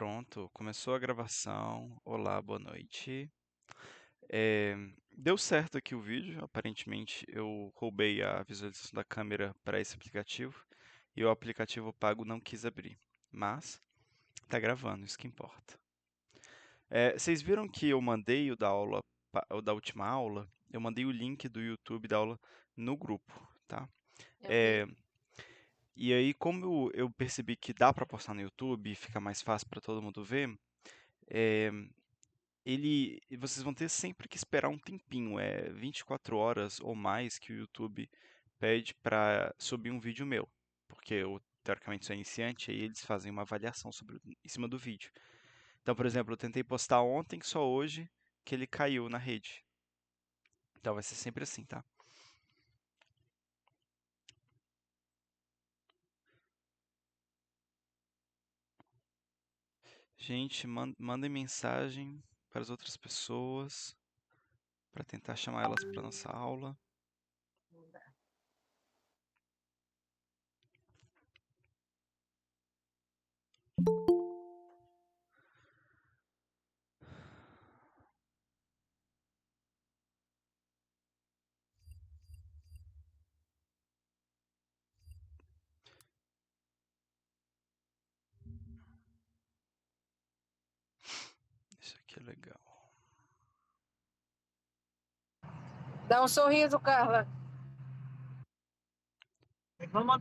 Pronto, começou a gravação. Olá, boa noite. É, Deu certo aqui o vídeo. Aparentemente, eu roubei a visualização da câmera para esse aplicativo e o aplicativo pago não quis abrir. Mas tá gravando, isso que importa. Vocês viram que eu mandei o da aula, o da última aula? Eu mandei o link do YouTube da aula no grupo, tá? Eu É, vi. e aí, como eu percebi que dá para postar no YouTube e fica mais fácil para todo mundo ver, é, vocês vão ter sempre que esperar um tempinho, 24 horas ou mais que o YouTube pede para subir um vídeo meu, porque eu teoricamente sou iniciante e eles fazem uma avaliação em cima do vídeo. Então, por exemplo, eu tentei postar ontem, só hoje que ele caiu na rede. Então vai ser sempre assim, tá? Gente, mandem mensagem para as outras pessoas para tentar chamar elas para nossa aula. Isso aqui é legal. Dá um sorriso, Carla.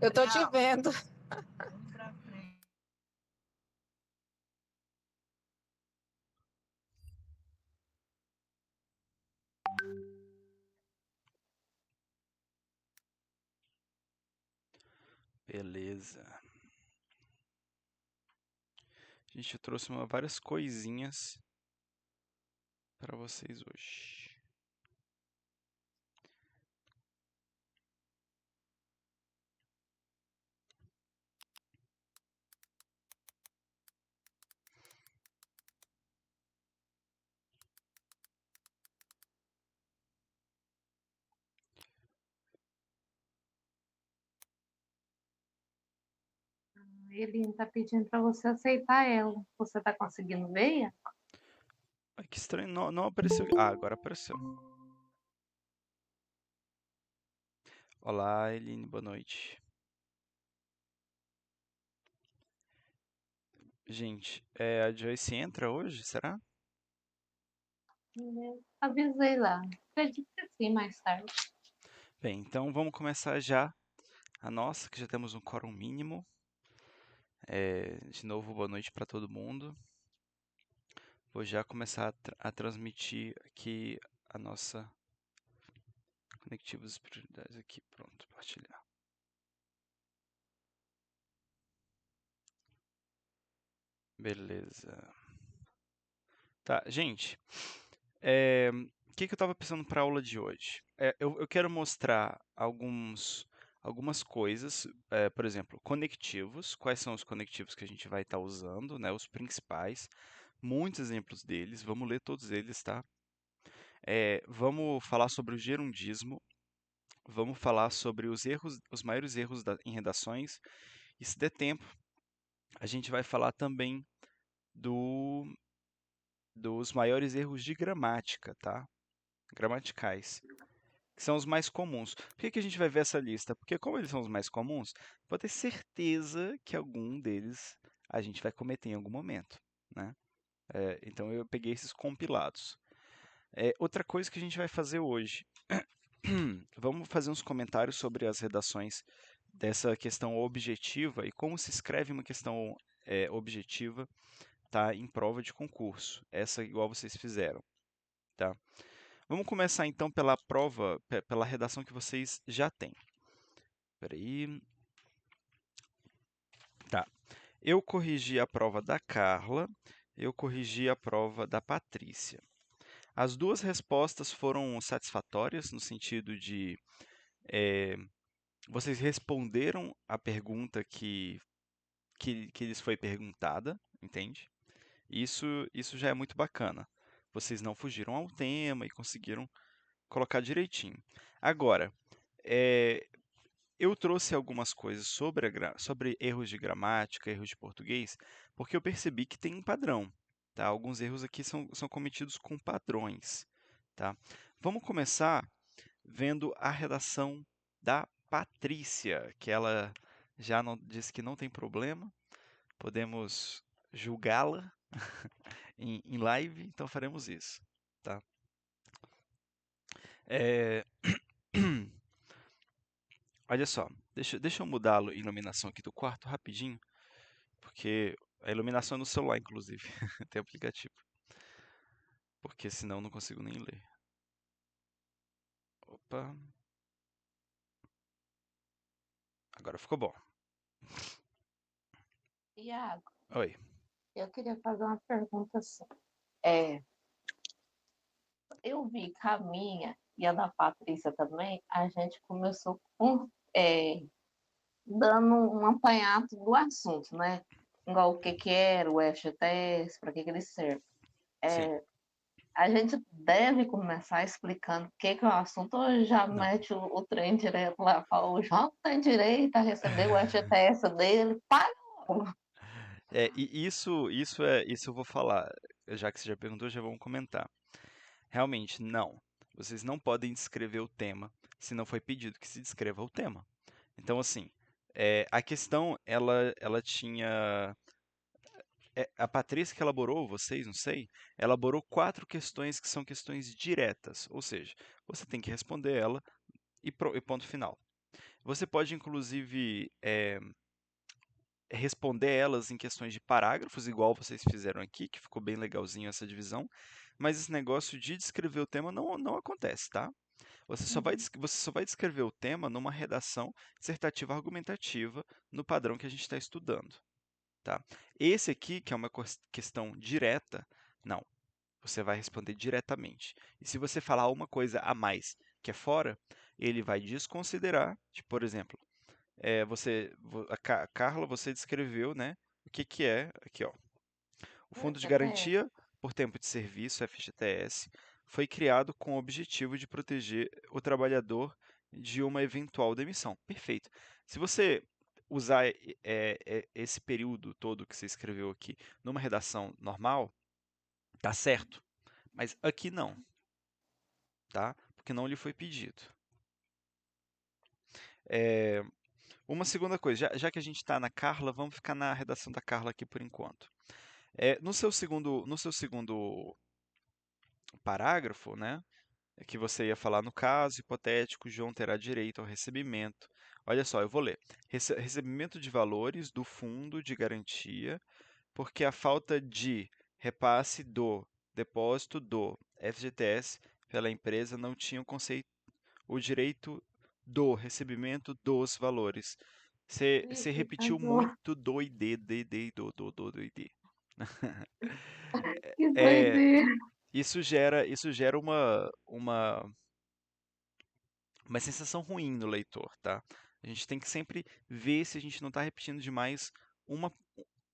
Eu tô te vendo. Beleza. Gente, eu trouxe várias coisinhas para vocês hoje. Ele tá pedindo para você aceitar ela. Você tá conseguindo ver? Ai, que estranho, não apareceu. Ah, agora apareceu. Olá, Eline, boa noite. Gente, a Joyce entra hoje, será? Avisei lá. Acredito que sim, mais tarde. Bem, então vamos começar já a nossa, que já temos um quórum mínimo. De novo, boa noite para todo mundo. Vou já começar a transmitir aqui a nossa conectivos e prioridades aqui. Pronto, partilhar. Beleza. Tá, gente. O que eu estava pensando para a aula de hoje? Eu quero mostrar algumas coisas, por exemplo, conectivos. Quais são os conectivos que a gente vai estar usando, né? Os principais. Muitos exemplos deles. Vamos ler todos eles, tá? Vamos falar sobre o gerundismo. Vamos falar sobre os erros, os maiores erros em redações. E se der tempo, a gente vai falar também do, dos maiores erros de gramática, tá? Gramaticais, que são os mais comuns. Por que a gente vai ver essa lista? Porque como eles são os mais comuns, pode ter certeza que algum deles a gente vai cometer em algum momento, né? Então eu peguei esses compilados. Outra coisa que a gente vai fazer hoje, vamos fazer uns comentários sobre as redações dessa questão objetiva e como se escreve uma questão objetiva, tá, em prova de concurso. Essa igual vocês fizeram, tá? Vamos começar então pela prova, pela redação que vocês já têm. Espera aí. Tá. Eu corrigi a prova da Carla, eu corrigi a prova da Patrícia. As duas respostas foram satisfatórias, no sentido de vocês responderam a pergunta que lhes foi perguntada, entende? Isso já é muito bacana. Vocês não fugiram ao tema e conseguiram colocar direitinho. Agora, é, eu trouxe algumas coisas sobre erros de gramática, erros de português, porque eu percebi que tem um padrão, tá? Alguns erros aqui são cometidos com padrões, tá? Vamos começar vendo a redação da Patrícia, que ela já disse que não tem problema, podemos julgá-la em live, então faremos isso, tá? É, Olha só, deixa eu mudar a iluminação aqui do quarto rapidinho, porque a iluminação é no celular, inclusive, tem aplicativo, porque senão eu não consigo nem ler. Opa, agora ficou bom. Iago, Oi. eu queria fazer uma pergunta assim. É, eu vi que a minha e a da Patrícia também, a gente começou dando um apanhado do assunto, né? Igual o que que era o FGTS, para que que ele serve. Sim. A gente deve começar explicando o que que é o assunto ou já Não. mete o trem direto lá, fala, o João tem direito a receber o FGTS dele, para logo. E isso eu vou falar, já que você já perguntou, já vamos comentar. Realmente, não. Vocês não podem descrever o tema se não foi pedido que se descreva o tema. Então, assim, a questão, ela tinha. A Patrícia que elaborou, vocês, não sei, elaborou 4 questões que são questões diretas. Ou seja, você tem que responder ela e ponto final. Você pode, inclusive, responder elas em questões de parágrafos, igual vocês fizeram aqui, que ficou bem legalzinho essa divisão, mas esse negócio de descrever o tema não acontece, tá? Você só vai descrever o tema numa redação dissertativa argumentativa no padrão que a gente está estudando, tá? Esse aqui, que é uma questão direta, não. Você vai responder diretamente. E se você falar uma coisa a mais que é fora, ele vai desconsiderar, tipo, por exemplo, Carla, você descreveu, né, o que que é, aqui ó, o O Fundo de FGTS. Garantia por Tempo de Serviço, FGTS, foi criado com o objetivo de proteger o trabalhador de uma eventual demissão. Perfeito. Se você usar esse período todo que você escreveu aqui numa redação normal, tá certo. Mas aqui não, tá? Porque não lhe foi pedido. É, uma segunda coisa, já que a gente está na Carla, vamos ficar na redação da Carla aqui por enquanto. No seu segundo parágrafo, né, que você ia falar no caso hipotético, João terá direito ao recebimento. Olha só, eu vou ler. Recebimento de valores do fundo de garantia, porque a falta de repasse do depósito do FGTS pela empresa não tinha o direito do recebimento dos valores. Você Ih, repetiu casou. muito do e do e de. Que É, doideira. isso gera uma sensação ruim no leitor, tá? A gente tem que sempre ver se a gente não está repetindo demais uma,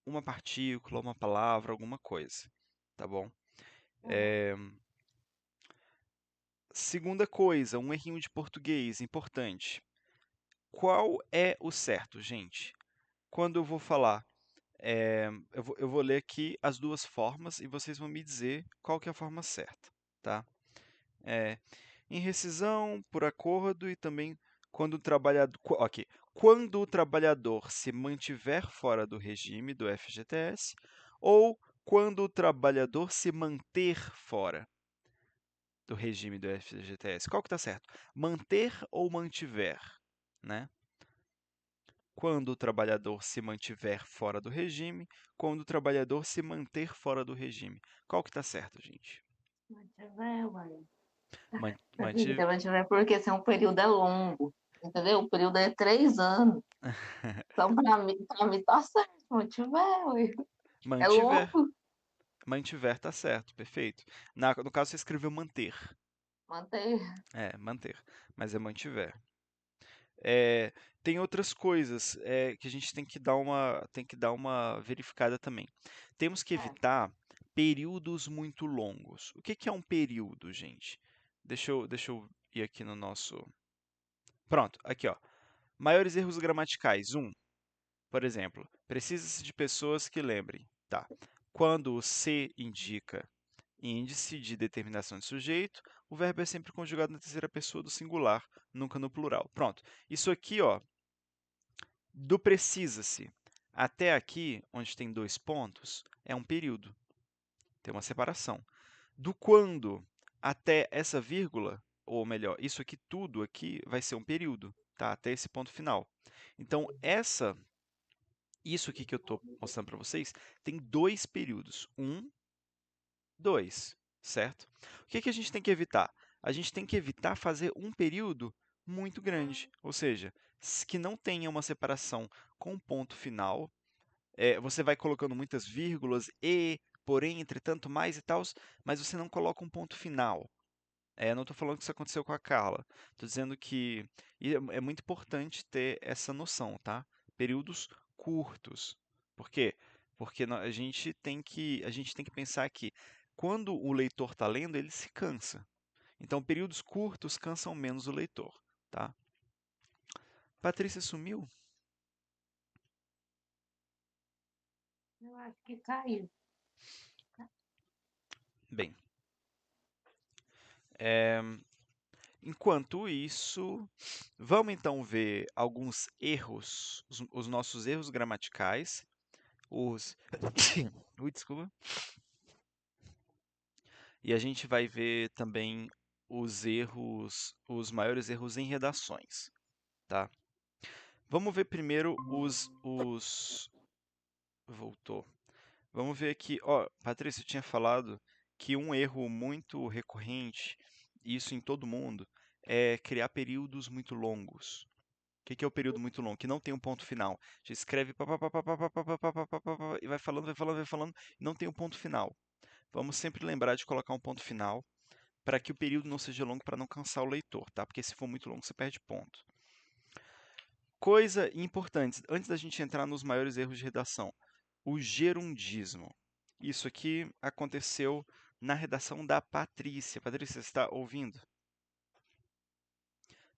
uma partícula, uma palavra, alguma coisa, tá bom? É, segunda coisa, um errinho de português importante. Qual é o certo, gente? Quando eu vou falar, eu vou ler aqui as duas formas e vocês vão me dizer qual que é a forma certa, tá? É, em rescisão, por acordo e também quando o trabalhador, ok, quando o trabalhador se mantiver fora do regime do FGTS ou quando o trabalhador se manter fora do regime do FGTS. Qual que está certo? Manter ou mantiver, né? Quando o trabalhador se mantiver fora do regime, quando o trabalhador se manter fora do regime. Qual que está certo, gente? Mantiver, uai. Mantive. Mantiver porque esse é um período é longo, entendeu? O período é 3 anos. Então, pra mim tá certo, mantiver, ué. É Mantiver. longo, Mantiver tá certo, perfeito. No caso, você escreveu manter. manter. Manter. Mas é mantiver. É, tem outras coisas que a gente tem que dar uma verificada também. Temos que É, evitar períodos muito longos. O que que é um período, gente? Deixa eu ir aqui no nosso. Pronto, aqui ó. Maiores erros gramaticais. 1. Por exemplo, precisa-se de pessoas que lembrem. Tá. Quando o se indica índice de determinação de sujeito, o verbo é sempre conjugado na terceira pessoa do singular, nunca no plural. Pronto. Isso aqui, ó, do precisa-se até aqui, onde tem 2 pontos, é um período. Tem uma separação. Do quando até essa vírgula, ou melhor, isso aqui tudo aqui vai ser um período, tá? Até esse ponto final. Então, isso aqui que eu estou mostrando para vocês tem 2 períodos. 1, 2, certo? O que a gente tem que evitar? A gente tem que evitar fazer um período muito grande, ou seja, que não tenha uma separação com ponto final. Você vai colocando muitas vírgulas, e, porém, entretanto, mais e tal, mas você não coloca um ponto final. Não estou falando que isso aconteceu com a Carla. Estou dizendo que é muito importante ter essa noção, tá? Períodos curtos. Por quê? Porque a gente tem que pensar que quando o leitor está lendo, ele se cansa. Então, períodos curtos cansam menos o leitor, tá? Patrícia sumiu? Eu acho que caiu. Bem, é, enquanto isso, vamos então ver alguns erros, os nossos erros gramaticais, os... Ui, desculpa. E a gente vai ver também os maiores erros em redações, tá? Vamos ver primeiro Voltou. Vamos ver aqui, ó, Patrícia, eu tinha falado que um erro muito recorrente, isso em todo mundo, é criar períodos muito longos. O que é o período muito longo? Que não tem um ponto final. A gente escreve pá, pá, pá, pá, pá, pá, pá, pá, pá, pá, pá, pá, pá, e vai falando, vai falando, vai falando, e não tem um ponto final. Vamos sempre lembrar de colocar um ponto final para que o período não seja longo, para não cansar o leitor, tá? Porque se for muito longo, você perde ponto. Coisa importante, antes da gente entrar nos maiores erros de redação, o gerundismo. Isso aqui aconteceu na redação da Patrícia. Patrícia, você está ouvindo?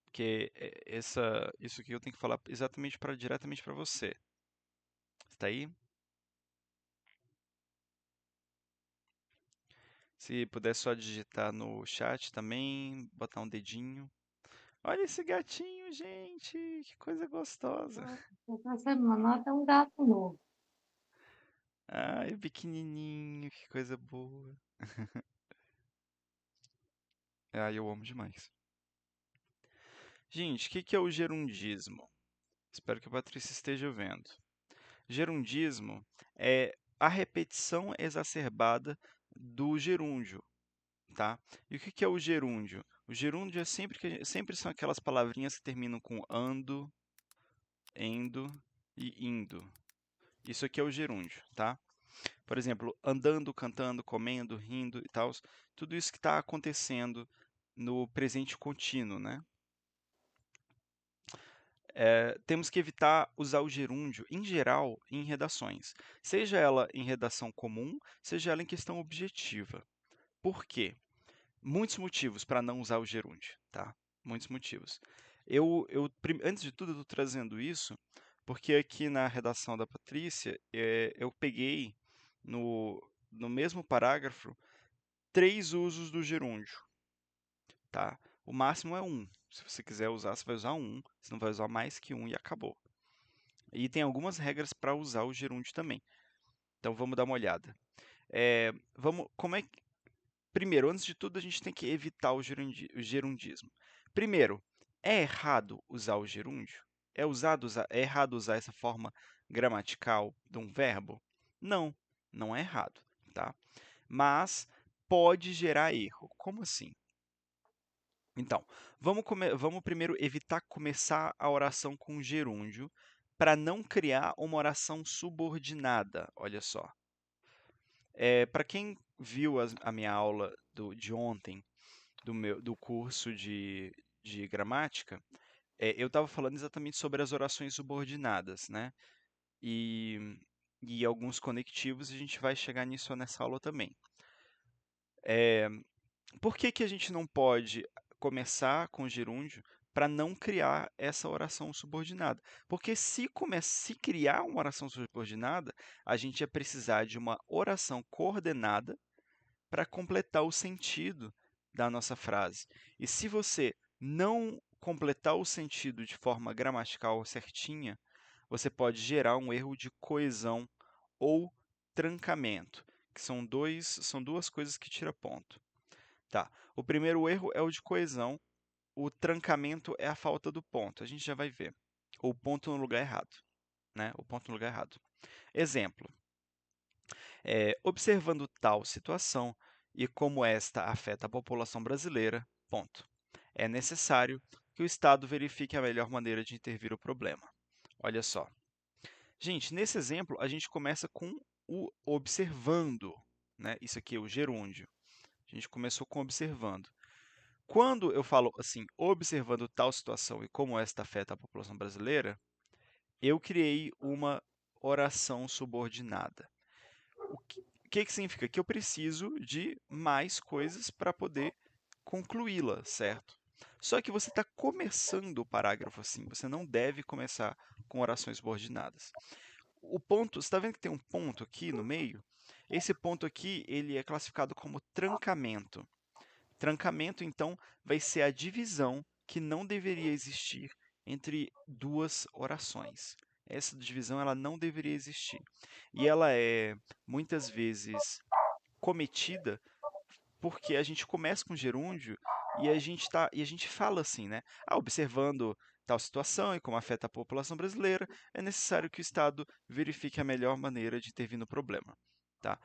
Porque isso aqui eu tenho que falar diretamente para você. Está aí? Se puder só digitar no chat também, botar um dedinho. Olha esse gatinho, gente, que coisa gostosa. Essa semana tem um gato novo. Ai, pequenininho, que coisa boa. Ai, eu amo demais. Gente, o que é o gerundismo? Espero que a Patrícia esteja vendo. Gerundismo é a repetição exacerbada do gerúndio, tá? E o que é o gerúndio? O gerúndio é sempre são aquelas palavrinhas que terminam com ando, endo e indo. Isso aqui é o gerúndio, tá? Por exemplo, andando, cantando, comendo, rindo e tal. Tudo isso que está acontecendo no presente contínuo, né? Temos que evitar usar o gerúndio, em geral, em redações. Seja ela em redação comum, seja ela em questão objetiva. Por quê? Muitos motivos para não usar o gerúndio, tá? Muitos motivos. Antes de tudo, eu estou trazendo isso porque aqui na redação da Patrícia, eu peguei no mesmo parágrafo 3 usos do gerúndio, tá? O máximo é 1. Se você quiser usar, você vai usar 1. Você não vai usar mais que 1 e acabou. E tem algumas regras para usar o gerúndio também. Então vamos dar uma olhada. Primeiro, antes de tudo, a gente tem que evitar o gerundismo. Primeiro, é errado usar o gerúndio? É errado usar essa forma gramatical de um verbo? Não, não é errado, tá? Mas pode gerar erro. Como assim? Então, vamos primeiro evitar começar a oração com gerúndio para não criar uma oração subordinada. Olha só. Para quem viu a minha aula de ontem, do curso de gramática, eu estava falando exatamente sobre as orações subordinadas, né? E, e alguns conectivos, e a gente vai chegar nisso nessa aula também. Por que a gente não pode começar com gerúndio para não criar essa oração subordinada. Porque se criar uma oração subordinada, a gente ia precisar de uma oração coordenada para completar o sentido da nossa frase. E se você não completar o sentido de forma gramatical certinha, você pode gerar um erro de coesão ou trancamento, que são duas coisas que tira ponto. Tá. O primeiro erro é o de coesão, o trancamento é a falta do ponto. A gente já vai ver. Ou ponto no lugar errado, né? O ponto no lugar errado. Exemplo. Observando tal situação e como esta afeta a população brasileira, ponto. É necessário que o Estado verifique a melhor maneira de intervir o problema. Olha só. Gente, nesse exemplo, a gente começa com o observando, né? Isso aqui é o gerúndio. A gente começou com observando. Quando eu falo assim, observando tal situação e como esta afeta a população brasileira, eu criei uma oração subordinada. O que significa? Que eu preciso de mais coisas para poder concluí-la, certo? Só que você está começando o parágrafo assim, você não deve começar com orações subordinadas. O ponto, você está vendo que tem um ponto aqui no meio? Esse ponto aqui, ele é classificado como trancamento. Trancamento, então, vai ser a divisão que não deveria existir entre duas orações. Essa divisão ela não deveria existir. E ela é, muitas vezes, cometida porque a gente começa com gerúndio e a gente fala assim, né? Observando tal situação e como afeta a população brasileira, é necessário que o Estado verifique a melhor maneira de intervir no problema, tá?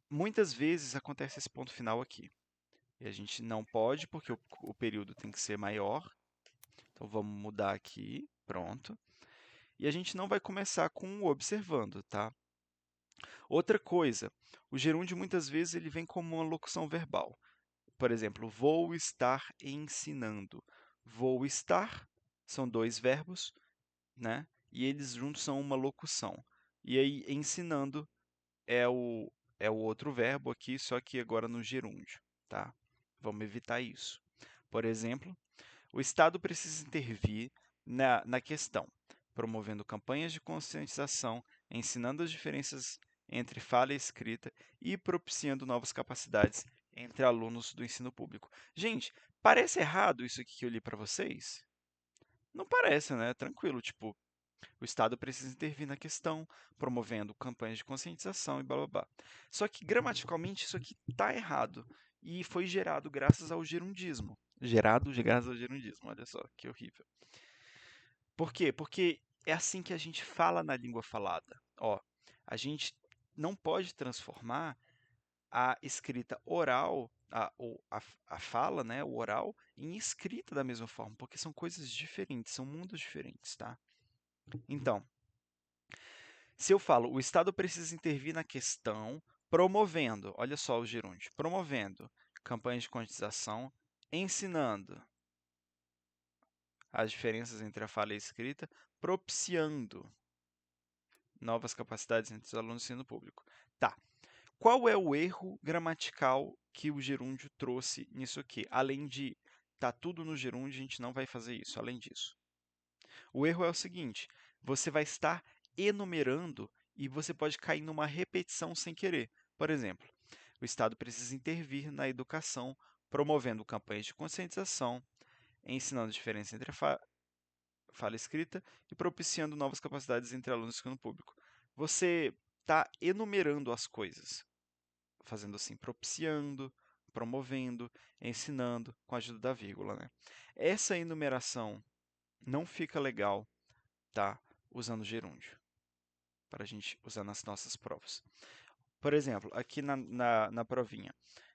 Muitas vezes acontece esse ponto final aqui. E a gente não pode, porque o período tem que ser maior. Então vamos mudar aqui, pronto. E a gente não vai começar com o observando, tá? Outra coisa, o gerúndio muitas vezes ele vem como uma locução verbal. Por exemplo, vou estar ensinando. Vou estar são dois verbos, né? E eles juntos são uma locução. E aí, ensinando é o outro verbo aqui, só que agora no gerúndio, tá? Vamos evitar isso. Por exemplo, o Estado precisa intervir na questão, promovendo campanhas de conscientização, ensinando as diferenças entre fala e escrita e propiciando novas capacidades entre alunos do ensino público. Gente, parece errado isso aqui que eu li para vocês? Não parece, né? Tranquilo, tipo, o Estado precisa intervir na questão, promovendo campanhas de conscientização e blá blá blá. Só que gramaticalmente isso aqui está errado e foi gerado graças ao gerundismo. Gerado graças ao gerundismo, olha só que horrível. Por quê? Porque é assim que a gente fala na língua falada. Ó, a gente não pode transformar a escrita oral, a fala, né, o oral, em escrita da mesma forma, porque são coisas diferentes, são mundos diferentes, tá? Então, se eu falo, o Estado precisa intervir na questão, promovendo, olha só o gerúndio, promovendo campanhas de conscientização, ensinando as diferenças entre a fala e a escrita, propiciando novas capacidades entre os alunos do ensino público. Tá. Qual é o erro gramatical que o gerúndio trouxe nisso aqui? Além de tá tudo no gerúndio, a gente não vai fazer isso, além disso. O erro é o seguinte, você vai estar enumerando e você pode cair numa repetição sem querer. Por exemplo, o Estado precisa intervir na educação, promovendo campanhas de conscientização, ensinando a diferença entre a fala escrita e propiciando novas capacidades entre alunos do ensino público. Você está enumerando as coisas, fazendo assim, propiciando, promovendo, ensinando, com a ajuda da vírgula, né? Essa enumeração não fica legal, tá? Usando gerúndio, para a gente usar nas nossas provas. Por exemplo, aqui na provinha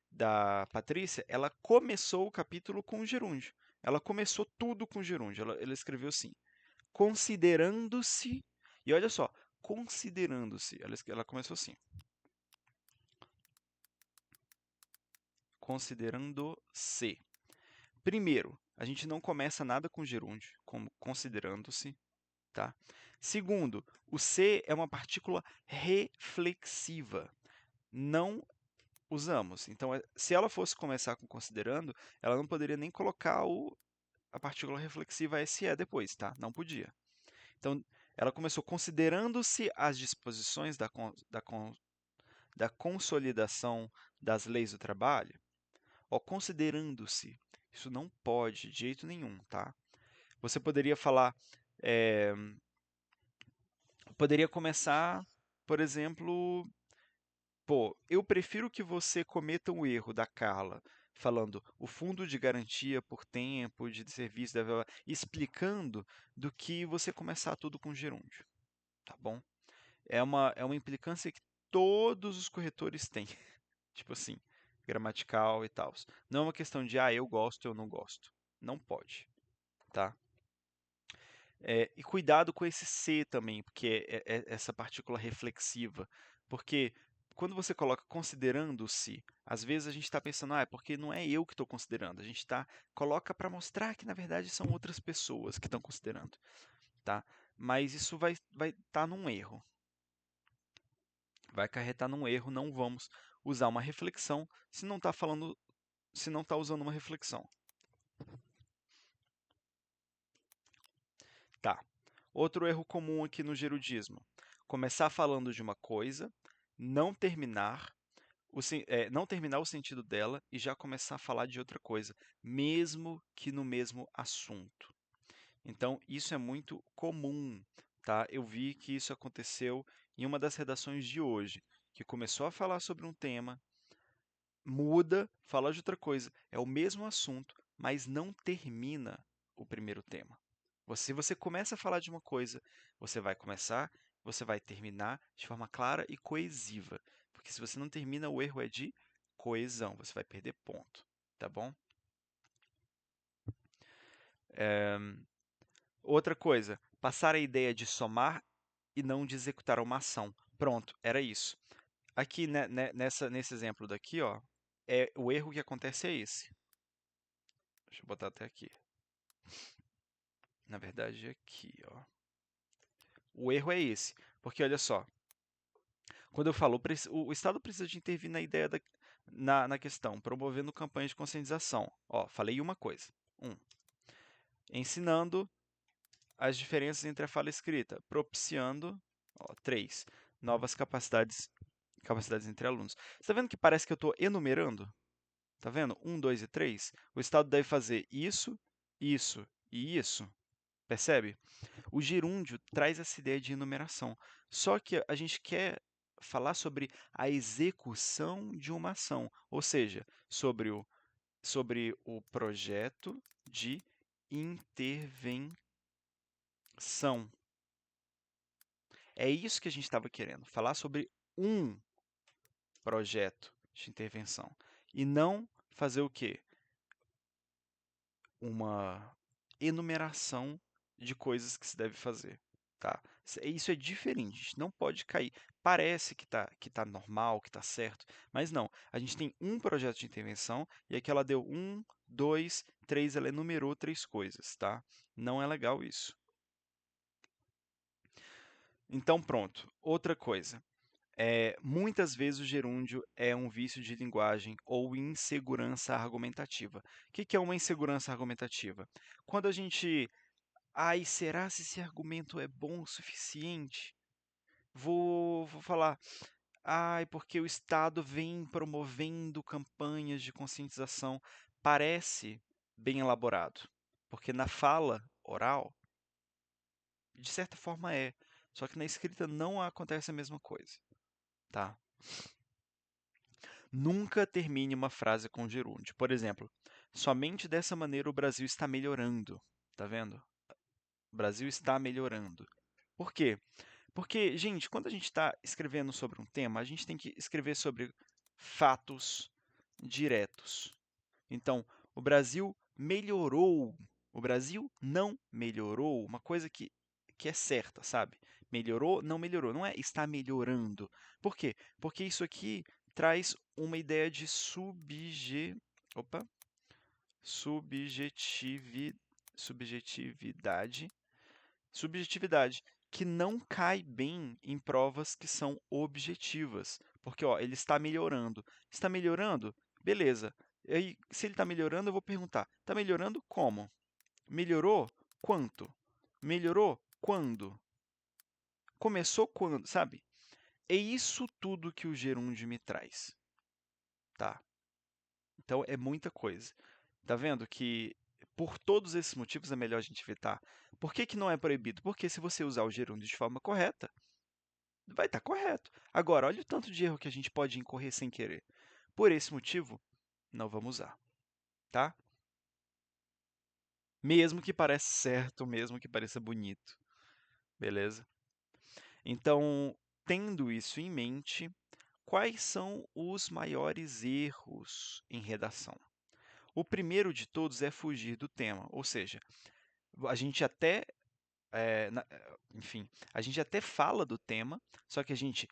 da Patrícia, ela começou o capítulo com gerúndio. Ela começou tudo com gerúndio. Ela escreveu assim, considerando-se, e olha só, considerando-se, ela começou assim, considerando-se. Primeiro, a gente não começa nada com gerúndio, como considerando-se, tá? Segundo, o se é uma partícula reflexiva. Não usamos. Então, se ela fosse começar com considerando, ela não poderia nem colocar a partícula reflexiva SE depois, tá? Não podia. Então, ela começou considerando-se as disposições da consolidação das leis do trabalho, ó, considerando-se. Isso não pode, de jeito nenhum, tá? Você poderia falar, poderia começar, por exemplo, pô, eu prefiro que você cometa um erro da Carla, falando o fundo de garantia por tempo de serviço, explicando, do que você começar tudo com gerúndio, tá bom? É uma implicância que todos os corretores têm, tipo assim, gramatical e tal. Não é uma questão de, eu gosto, eu não gosto. Não pode, tá? E cuidado com esse C também, porque é essa partícula reflexiva. Porque quando você coloca considerando-se, às vezes a gente está pensando, é porque não é eu que estou considerando. A gente coloca para mostrar que na verdade são outras pessoas que estão considerando, tá? Mas isso vai estar num erro. Vai acarretar num erro, não vamos usar uma reflexão se não está usando uma reflexão. Tá. Outro erro comum aqui no gerundismo. Começar falando de uma coisa, não terminar não terminar o sentido dela e já começar a falar de outra coisa, mesmo que no mesmo assunto. Então, isso é muito comum, tá? Eu vi que isso aconteceu em uma das redações de hoje, que começou a falar sobre um tema, muda, fala de outra coisa, é o mesmo assunto, mas não termina o primeiro tema. Se você começa a falar de uma coisa, você vai terminar de forma clara e coesiva. Porque se você não termina, o erro é de coesão, você vai perder ponto, tá bom? Outra coisa, passar a ideia de somar e não de executar uma ação. Pronto, era isso. Aqui, né, nesse exemplo daqui, ó, o erro que acontece é esse. Deixa eu botar até aqui. Na verdade, aqui, ó. O erro é esse, porque olha só, quando eu falo, o Estado precisa de intervir na ideia na questão, promovendo campanhas de conscientização. Ó, falei uma coisa. Ensinando as diferenças entre a fala escrita, propiciando, 3, novas capacidades entre alunos. Você está vendo que parece que eu estou enumerando? Tá vendo? 1, 2 e 3. O Estado deve fazer isso, isso e isso. Percebe? O gerúndio traz essa ideia de enumeração. Só que a gente quer falar sobre a execução de uma ação, ou seja, sobre o projeto de intervenção. É isso que a gente estava querendo, falar sobre um projeto de intervenção. E não fazer o quê? Uma enumeração de coisas que se deve fazer. Tá? Isso é diferente, a gente não pode cair. Parece que tá normal, que está certo, mas não. A gente tem um projeto de intervenção e aqui ela deu 1, 2, 3, ela enumerou 3 coisas, tá? Não é legal isso. Então, pronto. Outra coisa. Muitas vezes o gerúndio é um vício de linguagem ou insegurança argumentativa. O que é uma insegurança argumentativa? Quando a gente será se esse argumento é bom o suficiente? Vou falar, porque o Estado vem promovendo campanhas de conscientização. Parece bem elaborado, porque na fala oral, de certa forma só que na escrita não acontece a mesma coisa, tá? Nunca termine uma frase com gerúndio. Por exemplo, somente dessa maneira o Brasil está melhorando. Tá vendo? O Brasil está melhorando. Por quê? Porque, gente, quando a gente está escrevendo sobre um tema, a gente tem que escrever sobre fatos diretos. Então, o Brasil melhorou. O Brasil não melhorou. Uma coisa que é certa, sabe? Melhorou, não melhorou. Não é está melhorando. Por quê? Porque isso aqui traz uma ideia de subjetividade, que não cai bem em provas que são objetivas. Porque, ó, ele está melhorando. Está melhorando? Beleza. E aí, se ele está melhorando, eu vou perguntar: está melhorando como? Melhorou? Quanto? Melhorou? Quando? Começou quando? Sabe? É isso tudo que o gerúndio me traz, tá? Então é muita coisa. Tá vendo que por todos esses motivos é melhor a gente evitar. Por que que não é proibido? Porque se você usar o gerúndio de forma correta, vai estar correto. Agora, olha o tanto de erro que a gente pode incorrer sem querer. Por esse motivo, não vamos usar, tá? Mesmo que pareça certo, mesmo que pareça bonito, beleza? Então, tendo isso em mente, quais são os maiores erros em redação? O primeiro de todos é fugir do tema, ou seja, a gente até, enfim, a gente até fala do tema, só que a gente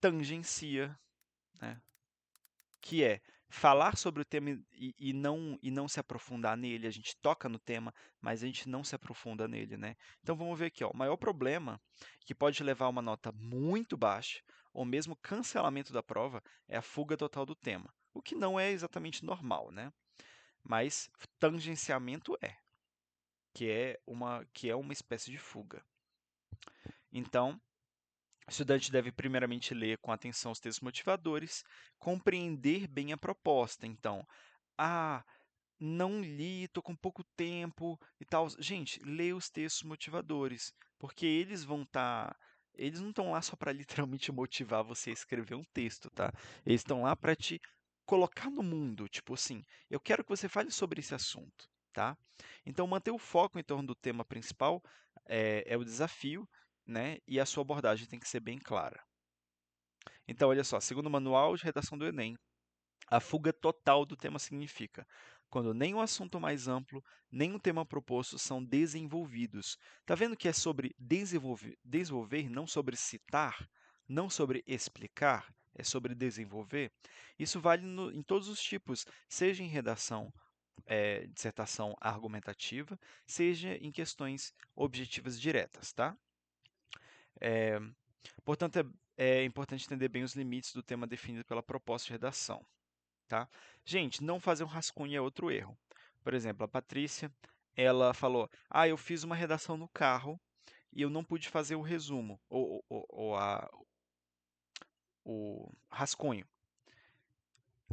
tangencia, né? Que é falar sobre o tema e não se aprofundar nele. A gente toca no tema, mas a gente não se aprofunda nele, né? Então vamos ver aqui, ó. O maior problema que pode levar a uma nota muito baixa ou mesmo cancelamento da prova é a fuga total do tema, o que não é exatamente normal, né? Mas tangenciamento que é uma espécie de fuga. Então, o estudante deve primeiramente ler com atenção os textos motivadores, compreender bem a proposta. Então, ah, não li, estou com pouco tempo e tal. Gente, lê os textos motivadores, porque eles não estão lá só para literalmente motivar você a escrever um texto, tá? Eles estão lá para te colocar no mundo, tipo assim, eu quero que você fale sobre esse assunto, tá? Então, manter o foco em torno do tema principal é o desafio, né? E a sua abordagem tem que ser bem clara. Então, olha só, segundo o manual de redação do Enem, a fuga total do tema significa quando nem o assunto mais amplo, nem o tema proposto são desenvolvidos. Tá vendo que é sobre desenvolver, não sobre citar, não sobre explicar, é sobre desenvolver? Isso vale em todos os tipos, seja em redação, dissertação argumentativa, seja em questões objetivas diretas, tá? Portanto, é importante entender bem os limites do tema definido pela proposta de redação. Tá? Gente, não fazer um rascunho é outro erro. Por exemplo, a Patrícia, ela falou: "Ah, eu fiz uma redação no carro e eu não pude fazer o resumo o rascunho".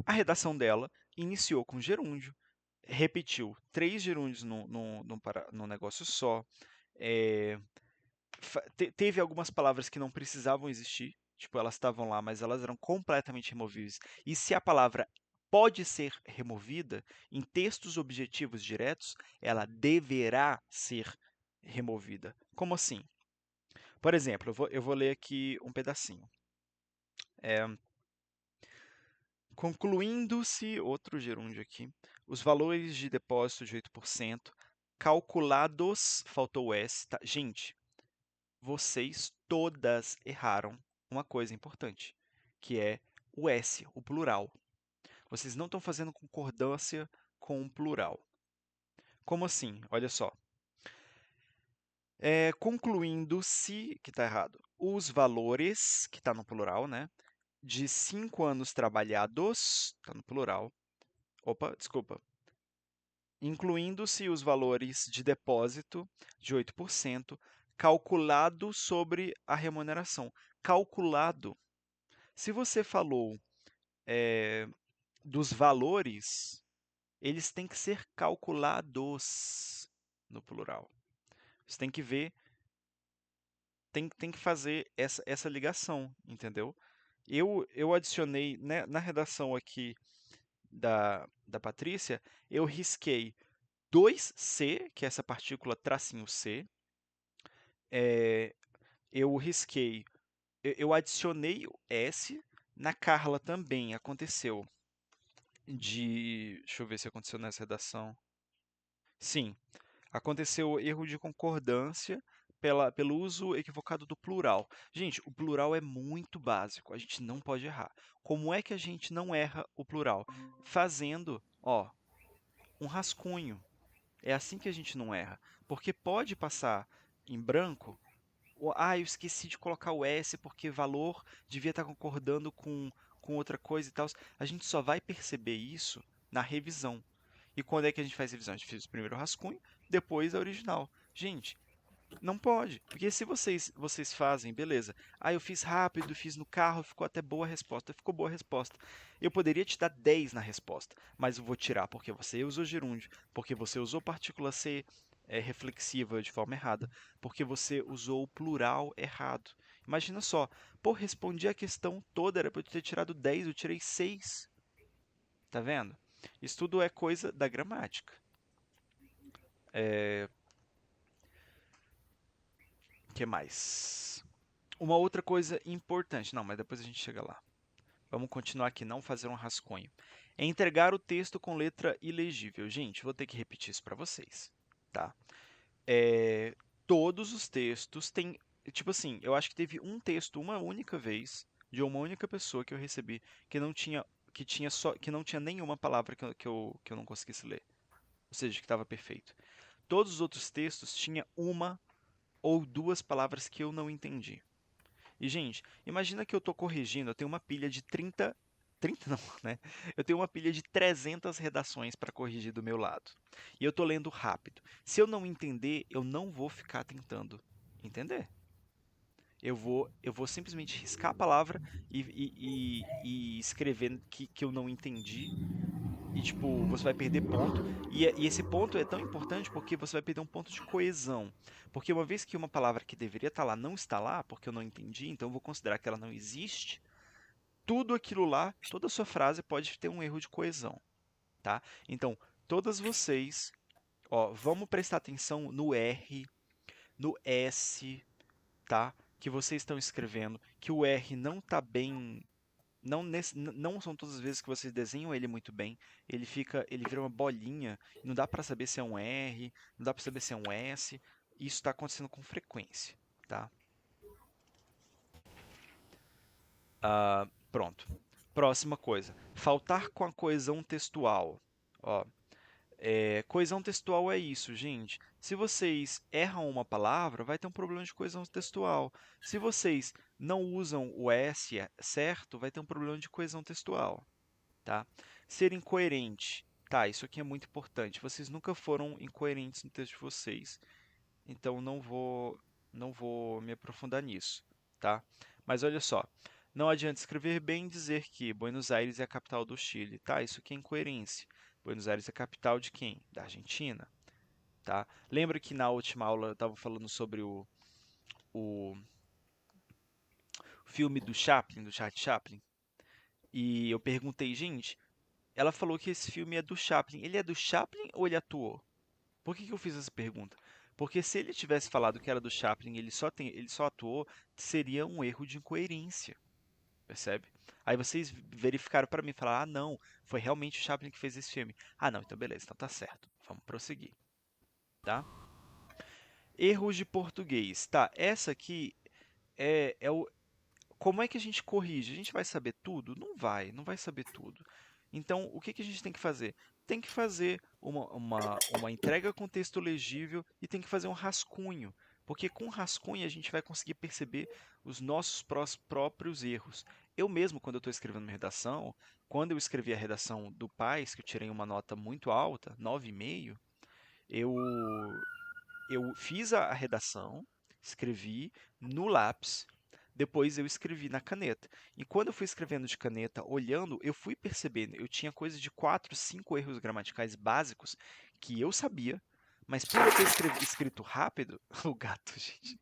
A redação dela iniciou com gerúndio, repetiu 3 gerúndios num negócio só, eh, teve algumas palavras que não precisavam existir, tipo, elas estavam lá, mas elas eram completamente removíveis. E se a palavra pode ser removida, em textos objetivos diretos, ela deverá ser removida. Como assim? Por exemplo, eu vou ler aqui um pedacinho. Concluindo-se, outro gerúndio aqui, os valores de depósito de 8% calculados, faltou o S, tá? Gente, vocês todas erraram uma coisa importante, que é o S, o plural. Vocês não estão fazendo concordância com o plural. Como assim? Olha só. Concluindo-se, que está errado, os valores, que está no plural, né? De 5 anos trabalhados, está no plural. Opa, desculpa. Incluindo-se os valores de depósito de 8%, calculado sobre a remuneração. Calculado. Se você falou dos valores, eles têm que ser calculados no plural. Você tem que ver, tem que fazer essa ligação, entendeu? Eu adicionei, né, na redação aqui da Patrícia, eu risquei 2C, que é essa partícula tracinho C. Eu risquei, eu adicionei o S. Na Carla também aconteceu deixa eu ver se aconteceu nessa redação. Sim, aconteceu erro de concordância pelo uso equivocado do plural. Gente, o plural é muito básico, a gente não pode errar. Como é que a gente não erra o plural? Fazendo, ó, um rascunho. É assim que a gente não erra. Porque pode passar em branco. Eu esqueci de colocar o S porque valor devia estar concordando com outra coisa e tal. A gente só vai perceber isso na revisão. E quando é que a gente faz revisão? A gente fez o primeiro rascunho, depois a original. Gente, não pode, porque se vocês fazem, beleza. Ah, eu fiz rápido, fiz no carro, ficou até boa a resposta. Ficou boa a resposta. Eu poderia te dar 10 na resposta, mas eu vou tirar porque você usou gerúndio, porque você usou partícula C reflexiva de forma errada, porque você usou o plural errado. Imagina só, pô, respondi a questão toda, era para eu ter tirado 10, eu tirei 6. Tá vendo? Isso tudo é coisa da gramática. Que mais? Uma outra coisa importante. Não, mas depois a gente chega lá. Vamos continuar aqui, não fazer um rascunho. É entregar o texto com letra ilegível. Gente, vou ter que repetir isso para vocês, tá? Todos os textos têm, tipo assim, eu acho que teve um texto uma única vez de uma única pessoa que eu recebi que não tinha, que não tinha nenhuma palavra que eu não conseguisse ler. Ou seja, que estava perfeito. Todos os outros textos tinha uma ou duas palavras que eu não entendi. E, gente, imagina que eu estou corrigindo, eu tenho uma pilha de 30 não, né? Eu tenho uma pilha de 300 redações para corrigir do meu lado. E eu estou lendo rápido. Se eu não entender, eu não vou ficar tentando entender. Eu vou simplesmente riscar a palavra e escrever que eu não entendi. E, tipo, você vai perder ponto. E esse ponto é tão importante porque você vai perder um ponto de coesão. Porque uma vez que uma palavra que deveria estar lá não está lá, porque eu não entendi, então eu vou considerar que ela não existe, tudo aquilo lá, toda a sua frase pode ter um erro de coesão, tá? Então, todas vocês, ó, vamos prestar atenção no R, no S, tá? Que vocês estão escrevendo, que o R não está bem. Não são todas as vezes que vocês desenham ele muito bem. Ele vira uma bolinha. Não dá para saber se é um R, não dá para saber se é um S. Isso está acontecendo com frequência, tá? Pronto. Próxima coisa. Faltar com a coesão textual. Ó, coesão textual é isso, gente. Se vocês erram uma palavra, vai ter um problema de coesão textual. Se vocês não usam o S certo, vai ter um problema de coesão textual. Tá? Ser incoerente. Tá, isso aqui é muito importante. Vocês nunca foram incoerentes no texto de vocês. Então não vou me aprofundar nisso, tá? Mas olha só. Não adianta escrever bem e dizer que Buenos Aires é a capital do Chile, tá? Isso aqui é incoerência. Buenos Aires é a capital de quem? Da Argentina, tá? Lembra que na última aula eu estava falando sobre o filme do Chaplin, do Charlie Chaplin? E eu perguntei, gente, ela falou que esse filme é do Chaplin. Ele é do Chaplin ou ele atuou? Por que eu fiz essa pergunta? Porque se ele tivesse falado que era do Chaplin e ele só atuou, seria um erro de incoerência, percebe? Aí vocês verificaram para mim e falaram: ah, não, foi realmente o Chaplin que fez esse filme. Ah, não, então beleza, então tá certo. Vamos prosseguir, tá? Erros de português. Tá, essa aqui é o. Como é que a gente corrige? A gente vai saber tudo? Não vai saber tudo. Então, o que que a gente tem que fazer? Tem que fazer uma entrega com texto legível e tem que fazer um rascunho, porque com rascunho a gente vai conseguir perceber os nossos próprios erros. Eu mesmo, quando eu estou escrevendo uma redação, quando eu escrevi a redação do Paz, que eu tirei uma nota muito alta, 9,5, eu fiz a redação, escrevi no lápis, depois eu escrevi na caneta. E quando eu fui escrevendo de caneta, olhando, eu fui percebendo, eu tinha coisa de 4, 5 erros gramaticais básicos que eu sabia, mas por eu ter escrito rápido, o gato, gente.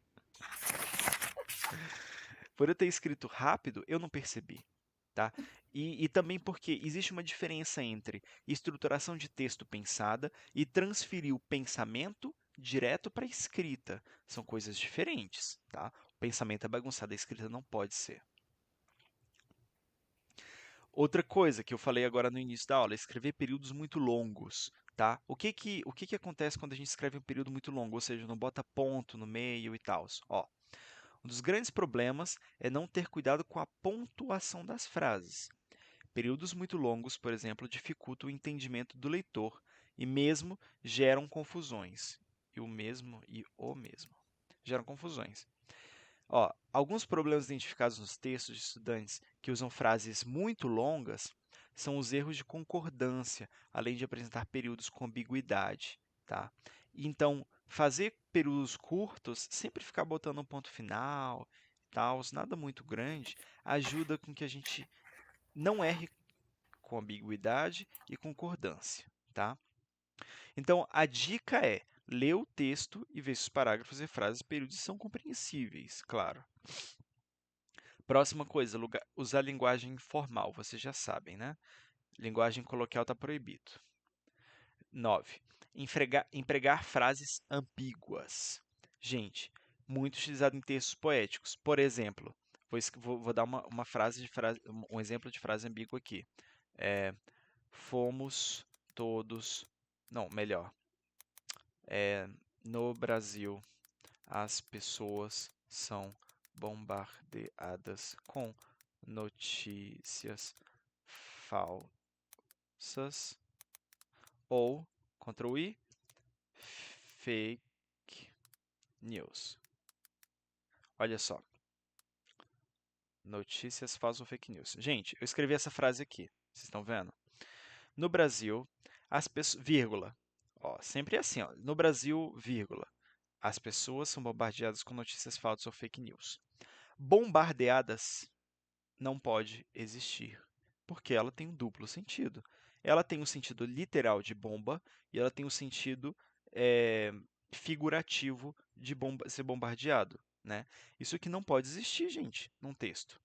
Por eu ter escrito rápido, eu não percebi, tá? E também porque existe uma diferença entre estruturação de texto pensada e transferir o pensamento direto para a escrita. São coisas diferentes, tá? O pensamento é bagunçado, a escrita não pode ser. Outra coisa que eu falei agora no início da aula é escrever períodos muito longos, tá? O que que acontece quando a gente escreve um período muito longo, ou seja, não bota ponto no meio e tal? Ó, um dos grandes problemas é não ter cuidado com a pontuação das frases. Períodos muito longos, por exemplo, dificultam o entendimento do leitor e mesmo geram confusões. E o mesmo geram confusões. Ó, alguns problemas identificados nos textos de estudantes que usam frases muito longas são os erros de concordância, além de apresentar períodos com ambiguidade, tá? Então, fazer períodos curtos, sempre ficar botando um ponto final, tal, nada muito grande, ajuda com que a gente não erre com ambiguidade e concordância, tá? Então, a dica é ler o texto e ver se os parágrafos e frases e períodos são compreensíveis, claro. Próxima coisa, usar linguagem informal, vocês já sabem, né? Linguagem coloquial está proibido. 9. Empregar frases ambíguas. Gente, muito utilizado em textos poéticos. Por exemplo, vou dar um exemplo de frase ambígua aqui. Fomos todos. Não, melhor. No Brasil, as pessoas são bombardeadas com notícias falsas ou, Ctrl I, fake news. Olha só. Notícias falsas ou fake news. Gente, eu escrevi essa frase aqui. Vocês estão vendo? No Brasil, as pessoas... Vírgula. Ó, sempre assim, ó. No Brasil, vírgula. As pessoas são bombardeadas com notícias falsas ou fake news. Bombardeadas não pode existir, porque ela tem um duplo sentido. Ela tem um sentido literal de bomba e ela tem um sentido figurativo de ser bombardeado, né? Isso aqui não pode existir, gente, num texto.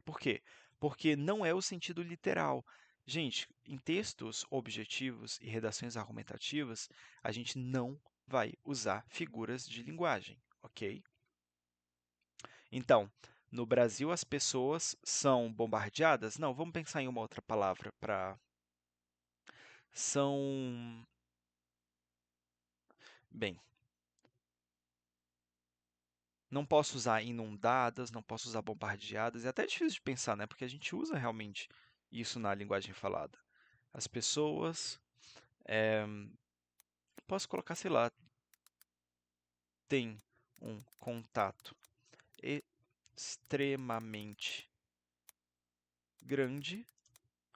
Por quê? Porque não é o sentido literal. Gente, em textos objetivos e redações argumentativas, a gente não vai usar figuras de linguagem, ok? Então, no Brasil as pessoas são bombardeadas? Não, vamos pensar em uma outra palavra para... São... Bem, não posso usar inundadas, não posso usar bombardeadas. É até difícil de pensar, né? Porque a gente usa realmente isso na linguagem falada. As pessoas... posso colocar, sei lá, tem um contato extremamente grande,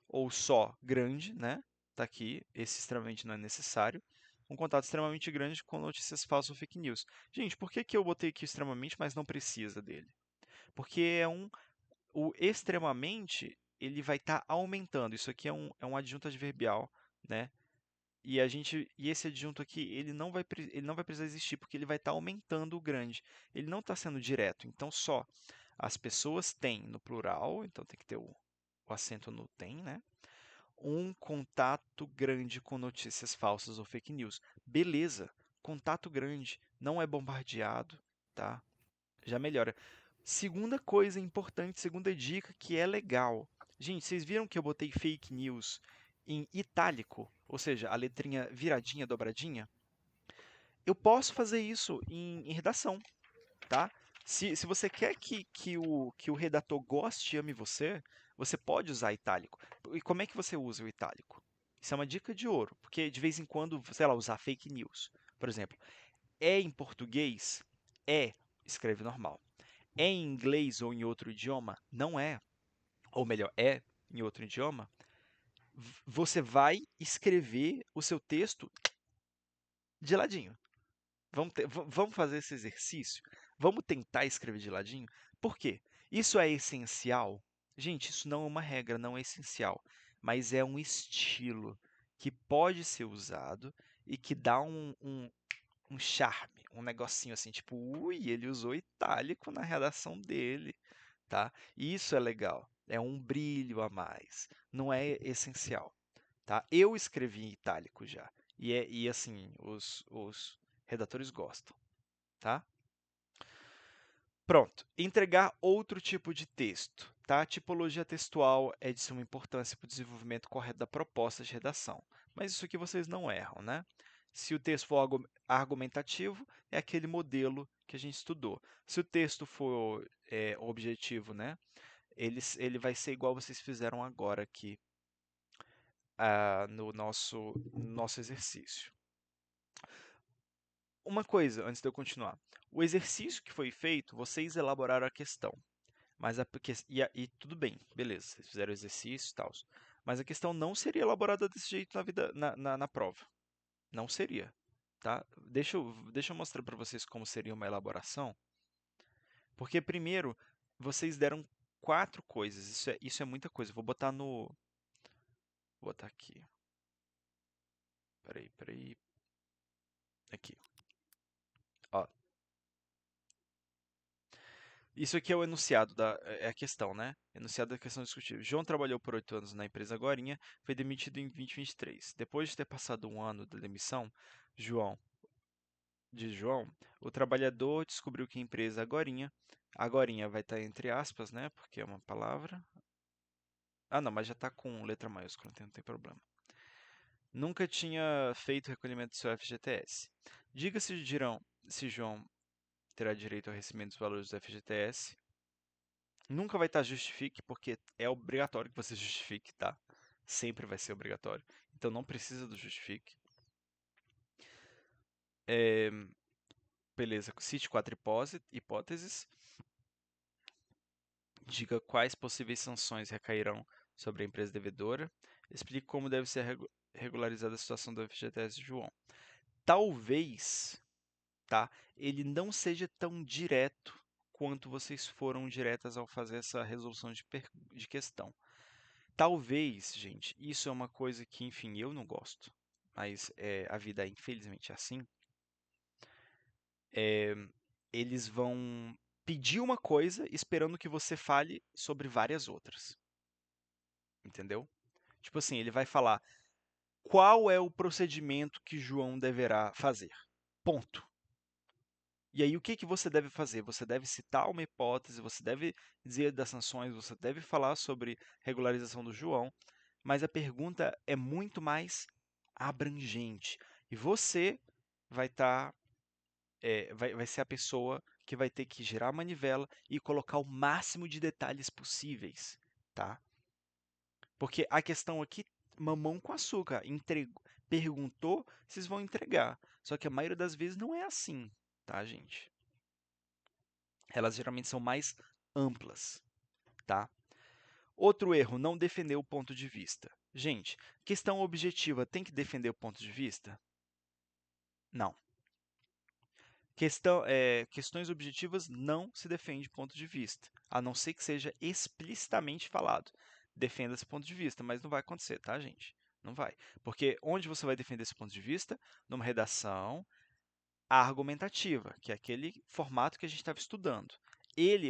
ou só grande, né? Tá aqui, esse extremamente não é necessário. Um contato extremamente grande com notícias falsas ou fake news. Gente, por que eu botei aqui extremamente, mas não precisa dele? Porque o extremamente, ele vai estar aumentando. Isso aqui é um adjunto adverbial, né? E esse adjunto aqui, ele não vai precisar existir, porque ele vai estar aumentando o grande. Ele não está sendo direto. Então, só as pessoas têm no plural, então tem que ter o acento no tem, né? Um contato grande com notícias falsas ou fake news. Beleza, contato grande, não é bombardeado, tá? Já melhora. Segunda coisa importante, segunda dica que é legal. Gente, vocês viram que eu botei fake news em itálico, ou seja, a letrinha viradinha, dobradinha? Eu posso fazer isso em redação, tá? Se você quer que o redator goste e ame você, você pode usar itálico. E como é que você usa o itálico? Isso é uma dica de ouro, porque de vez em quando, sei lá, usar fake news. Por exemplo, é em português? É, escreve normal. É em inglês ou em outro idioma? Não é. Ou melhor, é em outro idioma? Você vai escrever o seu texto de ladinho. Vamos fazer esse exercício? Vamos tentar escrever de ladinho? Por quê? Isso é essencial? Gente, isso não é uma regra, não é essencial, mas é um estilo que pode ser usado e que dá um charme, um negocinho assim, tipo, ui, ele usou itálico na redação dele, tá? Isso é legal, é um brilho a mais, não é essencial, tá? Eu escrevi em itálico já, e assim, os redatores gostam, tá? Pronto, entregar outro tipo de texto, tá? Tipologia textual é de suma importância para o desenvolvimento correto da proposta de redação, mas isso aqui vocês não erram, né? Se o texto for argumentativo, é aquele modelo que a gente estudou. Se o texto for objetivo, né? Ele vai ser igual vocês fizeram agora aqui no nosso exercício. Uma coisa, antes de eu continuar. O exercício que foi feito, vocês elaboraram a questão. Mas e tudo bem, beleza, vocês fizeram o exercício e tal. Mas a questão não seria elaborada desse jeito na prova. Não seria. tá? Deixa eu mostrar para vocês como seria uma elaboração. Porque primeiro, vocês deram 4 coisas. Isso é muita coisa. Vou botar no... Vou botar aqui. Peraí. Aqui. Ó. Isso aqui é o enunciado é a questão, né? Enunciado da questão discutível. João trabalhou por 8 anos na empresa Agorinha, foi demitido em 2023. Depois de ter passado um ano da demissão, João, o trabalhador descobriu que a empresa Agorinha vai estar entre aspas, né? Porque é uma palavra. Ah, não, mas já está com letra maiúscula, não tem problema. Nunca tinha feito recolhimento do seu FGTS. Diga se João terá direito ao recebimento dos valores do FGTS. Nunca vai estar justifique, porque é obrigatório que você justifique, tá? Sempre vai ser obrigatório. Então não precisa do justifique. Beleza, cite 4 hipóteses. Diga quais possíveis sanções recairão sobre a empresa devedora. Explique como deve ser regularizada a situação do FGTS de João. Talvez, tá, ele não seja tão direto quanto vocês foram diretas ao fazer essa resolução de questão. Talvez, gente, isso é uma coisa que, enfim, eu não gosto, mas a vida, infelizmente, é assim. Eles vão pedir uma coisa esperando que você fale sobre várias outras. Entendeu? Tipo assim, ele vai falar qual é o procedimento que João deverá fazer. Ponto. E aí, o que você deve fazer? Você deve citar uma hipótese, você deve dizer das sanções, você deve falar sobre regularização do João, mas a pergunta é muito mais abrangente. E você vai estar, vai ser a pessoa que vai ter que girar a manivela e colocar o máximo de detalhes possíveis, tá? Porque a questão aqui, mamão com açúcar, perguntou, vocês vão entregar. Só que a maioria das vezes não é assim, tá, gente? Elas geralmente são mais amplas, tá? Outro erro, não defender o ponto de vista. Gente, questão objetiva tem que defender o ponto de vista? Não. Questões objetivas não se defende ponto de vista, a não ser que seja explicitamente falado. Defenda esse ponto de vista, mas não vai acontecer, tá, gente? Não vai. Porque onde você vai defender esse ponto de vista? Numa redação argumentativa, que é aquele formato que a gente estava estudando.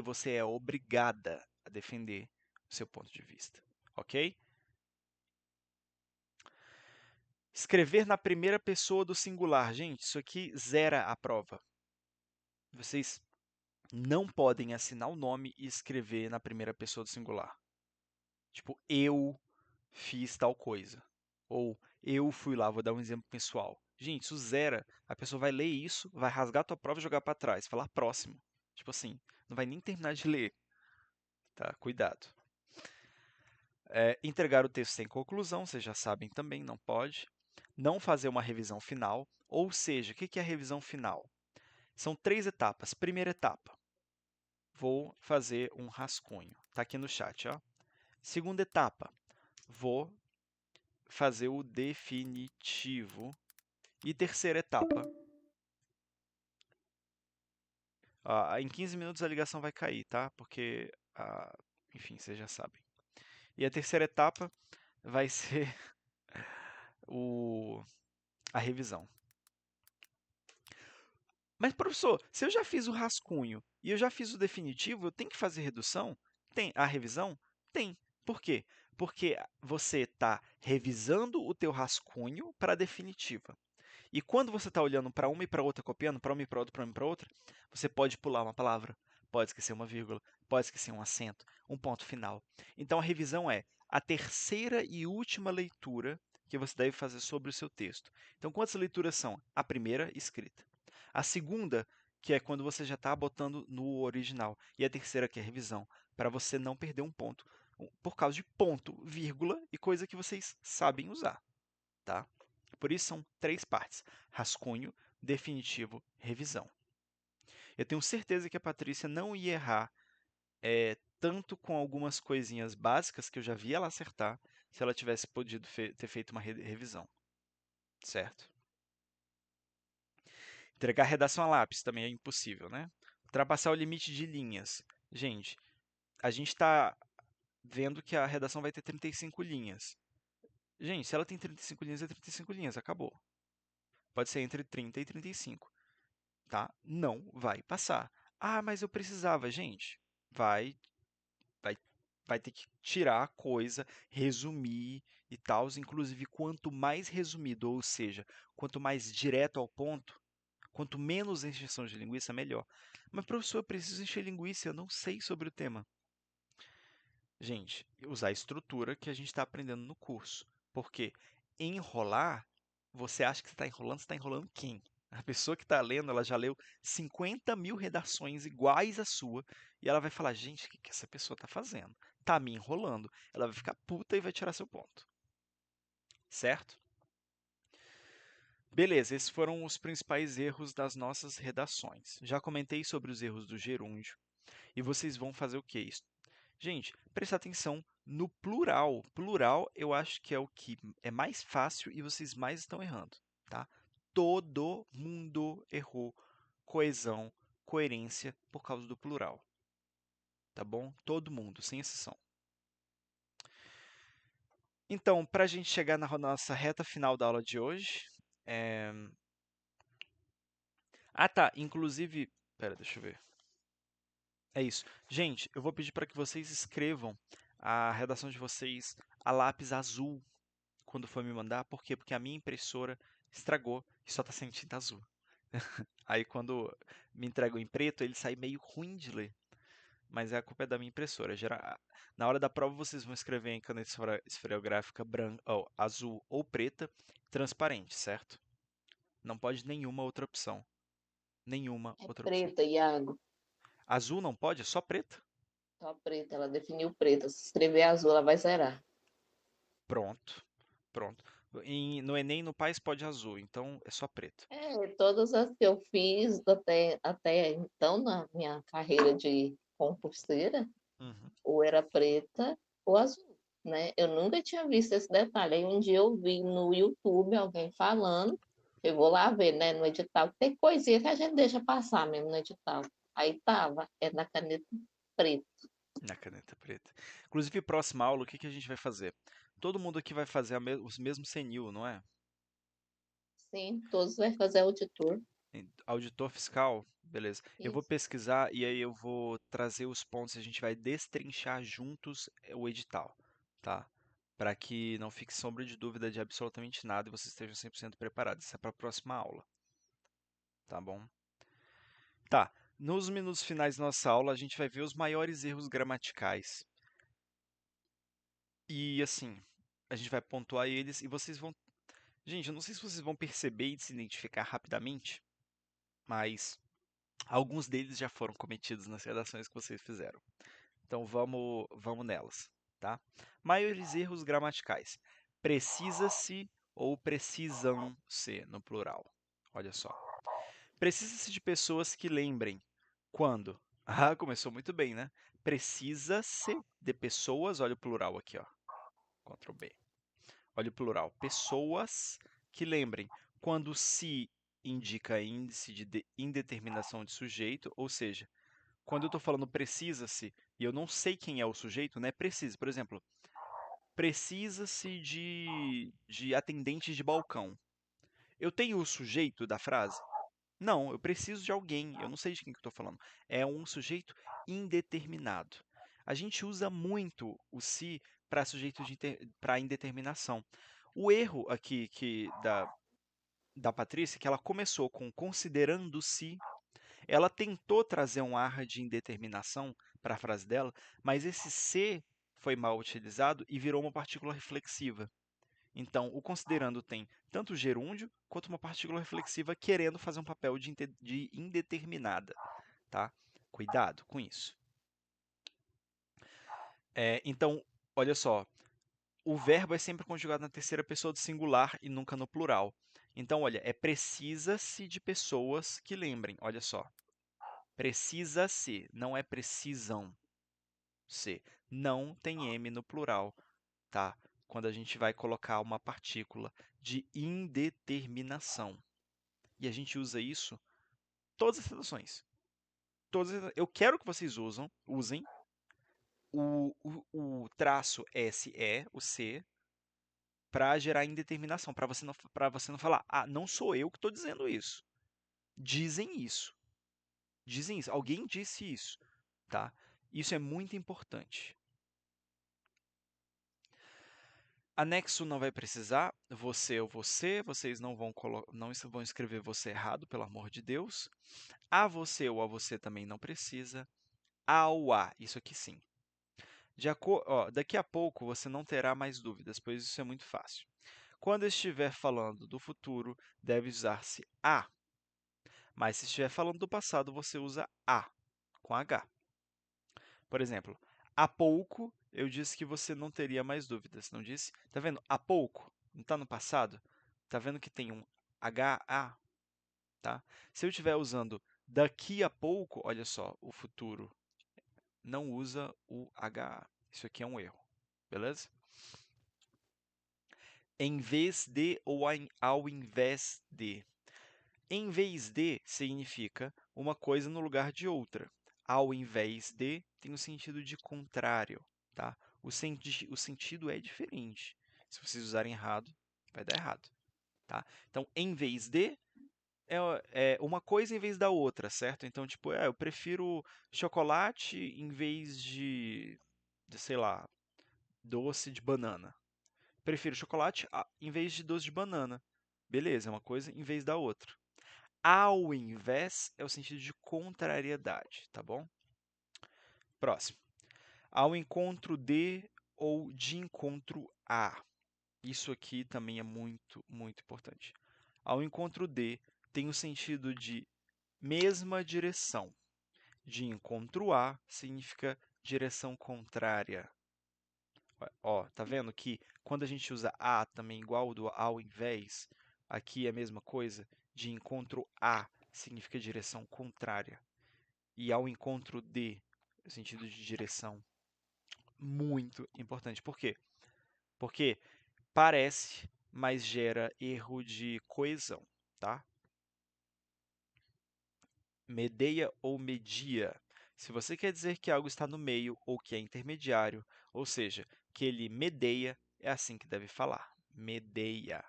Você é obrigada a defender o seu ponto de vista, ok? Escrever na primeira pessoa do singular. Gente, isso aqui zera a prova. Vocês não podem assinar o nome e escrever na primeira pessoa do singular. Tipo, eu fiz tal coisa. Ou eu fui lá, vou dar um exemplo pessoal. Gente, isso zera. A pessoa vai ler isso, vai rasgar a tua prova e jogar para trás, falar próximo. Tipo assim, não vai nem terminar de ler. Tá? Cuidado. Entregar o texto sem conclusão, vocês já sabem também, não pode. Não fazer uma revisão final. Ou seja, o que é a revisão final? São 3 etapas. Primeira etapa, vou fazer um rascunho. Está aqui no chat, ó. Segunda etapa, vou fazer o definitivo. E terceira etapa, em 15 minutos a ligação vai cair, tá? Porque, enfim, vocês já sabem. E a terceira etapa vai ser a revisão. Mas, professor, se eu já fiz o rascunho e eu já fiz o definitivo, eu tenho que fazer redução? Tem. A revisão? Tem. Por quê? Porque você está revisando o teu rascunho para a definitiva. E quando você está olhando para uma e para outra, copiando para uma e para outra, para uma e para outra, você pode pular uma palavra, pode esquecer uma vírgula, pode esquecer um acento, um ponto final. Então, a revisão é a terceira e última leitura que você deve fazer sobre o seu texto. Então, quantas leituras são? A primeira, escrita. A segunda, que é quando você já está botando no original. E a terceira, que é a revisão, para você não perder um ponto, por causa de ponto, vírgula e coisa que vocês sabem usar, tá? Por isso são 3 partes: rascunho, definitivo, revisão. Eu tenho certeza que a Patrícia não ia errar tanto com algumas coisinhas básicas que eu já vi ela acertar, se ela tivesse podido ter feito uma revisão, certo? Entregar redação a lápis também é impossível, né? Ultrapassar o limite de linhas. Gente, a gente está vendo que a redação vai ter 35 linhas. Gente, se ela tem 35 linhas, é 35 linhas, acabou. Pode ser entre 30 e 35, tá? Não vai passar. Ah, mas eu precisava. Gente, vai, vai, vai ter que tirar a coisa, resumir e tal. Inclusive, quanto mais resumido, ou seja, quanto mais direto ao ponto, quanto menos encheção de linguiça, melhor. Mas, professor, eu preciso encher linguiça, eu não sei sobre o tema. Gente, usar a estrutura que a gente está aprendendo no curso. Porque enrolar, você acha que você está enrolando quem? A pessoa que está lendo, ela já leu 50 mil redações iguais à sua, e ela vai falar, gente, o que essa pessoa está fazendo? Tá me enrolando. Ela vai ficar puta e vai tirar seu ponto. Certo? Beleza, esses foram os principais erros das nossas redações. Já comentei sobre os erros do gerúndio. E vocês vão fazer o quê? Gente, prestar atenção no plural. Plural eu acho que é o que é mais fácil e vocês mais estão errando, tá? Todo mundo errou coesão, coerência por causa do plural, tá bom? Todo mundo, sem exceção. Então, para a gente chegar na nossa reta final da aula de hoje, é... Ah, tá. Inclusive, pera, deixa eu ver. É isso. Gente, eu vou pedir para que vocês escrevam a redação de vocês a lápis azul quando for me mandar. Por quê? Porque a minha impressora estragou e só está sem tinta azul. Aí quando me entregam em preto, ele sai meio ruim de ler. Mas a culpa é da minha impressora. Na hora da prova, vocês vão escrever em caneta esferográfica branca, azul ou preta, transparente, certo? Não pode nenhuma outra opção. Nenhuma É outra opção. preta, Iago. Azul não pode? É só preta? Só preta, ela definiu preta. Se escrever azul, ela vai zerar. Pronto. Pronto. No Enem, no País pode azul, então é só preto. Todas as que eu fiz até então, na minha carreira de concurseira, Uhum. ou era preta ou azul, né? Eu nunca tinha visto esse detalhe. Aí um dia eu vi no YouTube alguém falando, eu vou lá ver, né, no edital. Tem coisinha que a gente deixa passar mesmo no edital. Aí tava, é na caneta preta. Na caneta preta. Inclusive, próxima aula, o que que a gente vai fazer? Todo mundo aqui vai fazer os mesmos senil, não é? Sim, todos vai fazer auditor. Auditor fiscal, beleza. Eu vou Isso. pesquisar e aí eu vou trazer os pontos e a gente vai destrinchar juntos o edital, tá? Para que não fique sombra de dúvida de absolutamente nada e vocês estejam 100% preparados. Isso é para a próxima aula, tá bom? Tá, nos minutos finais da nossa aula, a gente vai ver os maiores erros gramaticais. E assim, a gente vai pontuar eles e vocês vão. Gente, eu não sei se vocês vão perceber e se identificar rapidamente, mas alguns deles já foram cometidos nas redações que vocês fizeram. Então vamos nelas, tá? Maiores erros gramaticais. Precisa-se ou precisam-se no plural. Olha só. Precisa-se de pessoas que lembrem quando. Ah, começou muito bem, né? Precisa-se de pessoas, olha o plural aqui, ó. Ctrl B. Olha o plural. Pessoas que lembrem quando se indica índice de indeterminação de sujeito, ou seja, quando eu estou falando precisa-se e eu não sei quem é o sujeito, né? Precisa. Por exemplo, precisa-se de atendentes de balcão. Eu tenho o sujeito da frase? Não, eu preciso de alguém. Eu não sei de quem que eu estou falando. É um sujeito indeterminado. A gente usa muito o se para sujeito para indeterminação. O erro aqui da Patrícia, que ela começou com considerando-se, ela tentou trazer um ar de indeterminação para a frase dela, mas esse se foi mal utilizado e virou uma partícula reflexiva. Então, o considerando tem tanto gerúndio quanto uma partícula reflexiva querendo fazer um papel de indeterminada, tá? Cuidado com isso. Então, olha só, o verbo é sempre conjugado na terceira pessoa do singular e nunca no plural. Então, olha, é precisa-se de pessoas que lembrem. Olha só, precisa-se, não é precisam-se. Não tem M no plural, tá? Quando a gente vai colocar uma partícula de indeterminação. E a gente usa isso Todas as redações. Eu quero que vocês usem o traço SE, o C, para gerar indeterminação, para você não falar, ah, não sou eu que estou dizendo isso. Dizem isso. Dizem isso. Alguém disse isso, tá? Isso é muito importante. Anexo não vai precisar, você ou você, vocês não vão escrever você errado, pelo amor de Deus. A você ou a você também não precisa. Ao a, isso aqui sim. Daqui a pouco você não terá mais dúvidas, pois isso é muito fácil. Quando estiver falando do futuro, deve usar-se a. Mas se estiver falando do passado, você usa a, com H. Por exemplo, há pouco eu disse que você não teria mais dúvidas, não disse? Tá vendo? Há pouco, não está no passado? Tá vendo que tem um HA, tá? Se eu estiver usando daqui a pouco, olha só, o futuro não usa o HA. Isso aqui é um erro, beleza? Em vez de ou ao invés de. Em vez de significa uma coisa no lugar de outra. Ao invés de tem o sentido de contrário, tá? O sentido é diferente. Se vocês usarem errado, vai dar errado, tá? Então, em vez de é uma coisa em vez da outra, certo? Então, tipo, eu prefiro chocolate em vez sei lá, doce de banana. Prefiro chocolate em vez de doce de banana. Beleza, é uma coisa em vez da outra. Ao invés é o sentido de contrariedade, tá bom? Próximo. Ao encontro de ou de encontro a. Isso aqui também é muito, muito importante. Ao encontro de tem o sentido de mesma direção. De encontro a significa direção contrária. Ó, tá vendo que quando a gente usa a também igual do ao invés, aqui é a mesma coisa. De encontro a significa direção contrária. E ao encontro de, sentido de direção, muito importante. Por quê? Porque parece, mas gera erro de coesão, tá? Medeia ou media. Se você quer dizer que algo está no meio ou que é intermediário, ou seja, que ele medeia, é assim que deve falar. Medeia.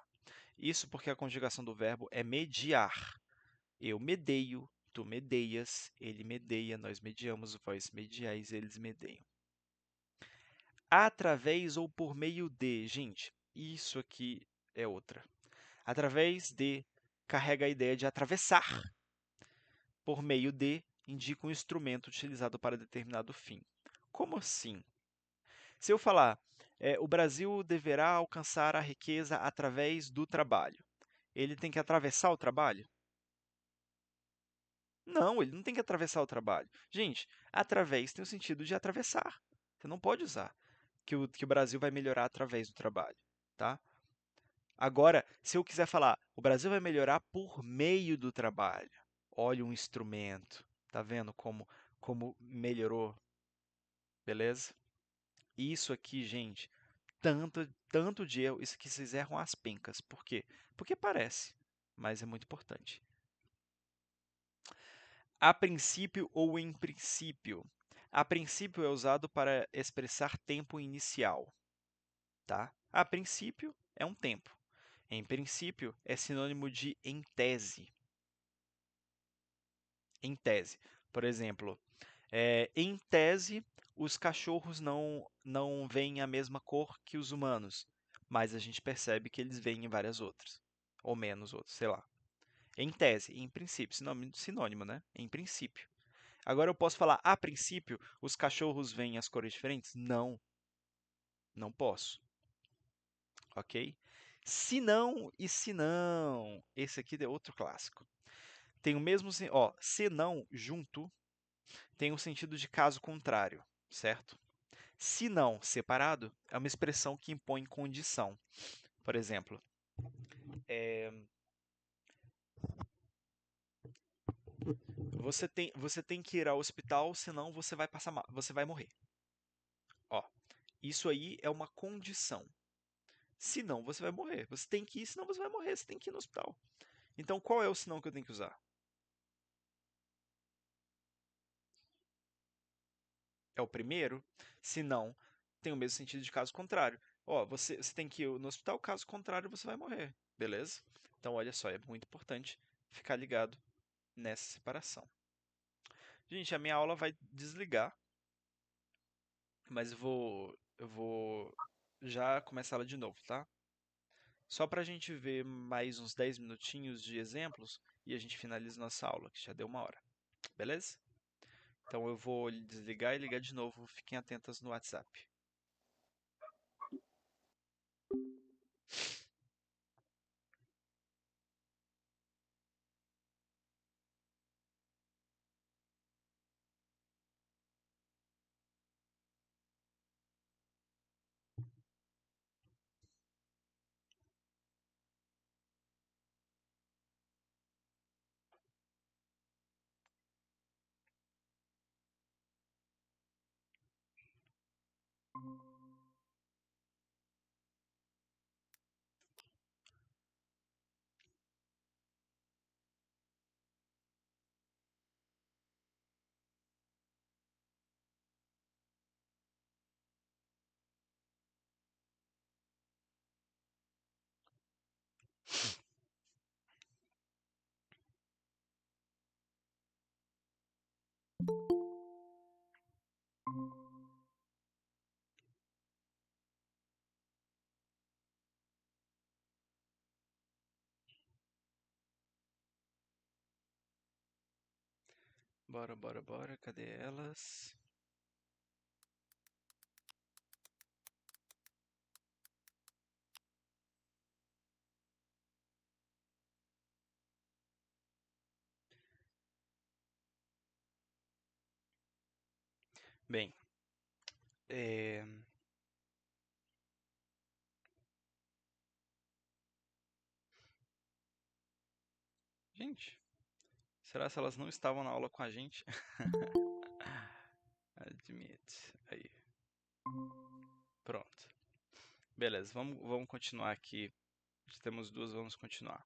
Isso porque a conjugação do verbo é mediar. Eu medeio, tu medeias, ele medeia, nós mediamos, vós mediais, eles medeiam. Através ou por meio de. Gente, isso aqui é outra. Através de carrega a ideia de atravessar. Por meio de indica um instrumento utilizado para determinado fim. Como assim? Se eu falar, o Brasil deverá alcançar a riqueza através do trabalho, ele tem que atravessar o trabalho? Não, ele não tem que atravessar o trabalho. Gente, através tem o sentido de atravessar. Você não pode usar que o Brasil vai melhorar através do trabalho, tá? Agora, se eu quiser falar, o Brasil vai melhorar por meio do trabalho. Olha um instrumento. Tá vendo como melhorou? Beleza? Isso aqui, gente, tanto de erro, isso aqui vocês erram as pencas. Por quê? Porque parece, mas é muito importante. A princípio ou em princípio. A princípio é usado para expressar tempo inicial, tá? A princípio é um tempo. Em princípio é sinônimo de em tese. Em tese. Por exemplo, em tese, os cachorros não veem a mesma cor que os humanos, mas a gente percebe que eles veem várias outras, ou menos outras, sei lá. Em tese, em princípio, sinônimo, né? Em princípio. Agora eu posso falar, a princípio, os cachorros veem as cores diferentes? Não, não posso. Ok? Se não e se não. Esse aqui é outro clássico. Tem o mesmo, se não junto, tem o sentido de caso contrário, certo? Se não separado, é uma expressão que impõe condição. Por exemplo, você tem que ir ao hospital, senão você vai passar mal, você vai morrer. Ó, isso aí é uma condição. Senão você vai morrer. Você tem que ir, senão você vai morrer. Você tem que ir no hospital. Então, qual é o senão que eu tenho que usar? o primeiro? Se não, tem o mesmo sentido de caso contrário. Ó, você tem que ir no hospital, caso contrário, você vai morrer, beleza? Então, olha só, é muito importante ficar ligado nessa separação. Gente, a minha aula vai desligar, mas eu vou já começar ela de novo, tá? Só para a gente ver mais uns 10 minutinhos de exemplos e a gente finaliza nossa aula, que já deu 1 hora, beleza? Então eu vou desligar e ligar de novo, fiquem atentas no WhatsApp. Bora, bora, bora, cadê elas? Bem, é... gente, será que elas não estavam na aula com a gente? Admit, aí, pronto. Beleza, vamos continuar aqui. Já temos duas, vamos continuar.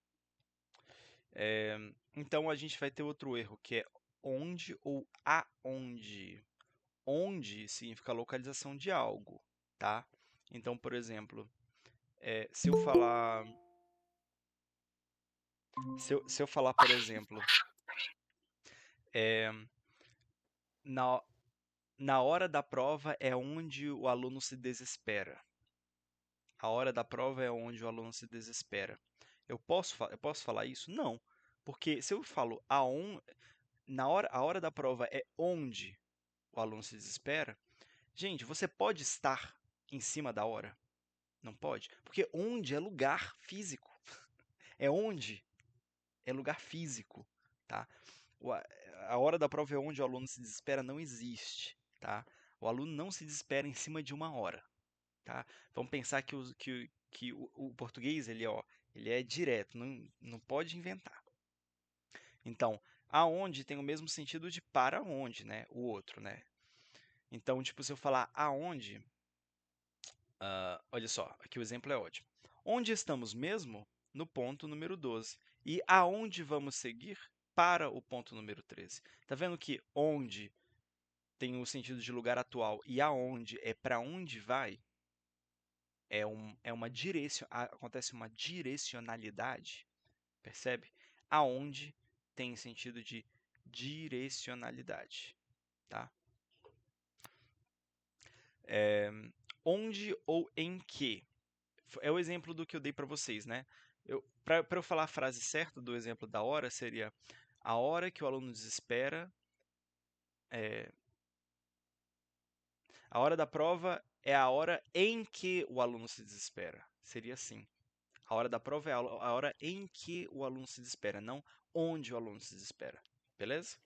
Então a gente vai ter outro erro, que é onde ou aonde. Onde significa localização de algo, tá? Então, por exemplo, se eu falar, se eu falar, por exemplo, é, na, na hora da prova é onde o aluno se desespera. A hora da prova é onde o aluno se desespera. Eu posso falar isso? Não, porque se eu falo a hora da prova é onde o aluno se desespera, gente, você pode estar em cima da hora? Não pode, porque onde é lugar físico. É onde é lugar físico, tá? A hora da prova é onde o aluno se desespera não existe, tá? O aluno não se desespera em cima de uma hora, tá? Vamos pensar que o português ele é direto, não pode inventar. Então, aonde tem o mesmo sentido de para onde, né? O outro, né? Então, tipo, se eu falar aonde, olha só, aqui o exemplo é ótimo. Onde estamos mesmo? No ponto número 12. E aonde vamos seguir? Para o ponto número 13. Tá vendo que onde tem o sentido de lugar atual e aonde é para onde vai? Acontece uma direcionalidade, percebe? Aonde tem sentido de direcionalidade, tá? Onde ou em que? É o exemplo do que eu dei para vocês, né? Para eu falar a frase certa do exemplo da hora, seria a hora que o aluno desespera. A hora da prova é a hora em que o aluno se desespera. Seria assim. A hora da prova é a hora em que o aluno se desespera, não onde o aluno se desespera. Beleza?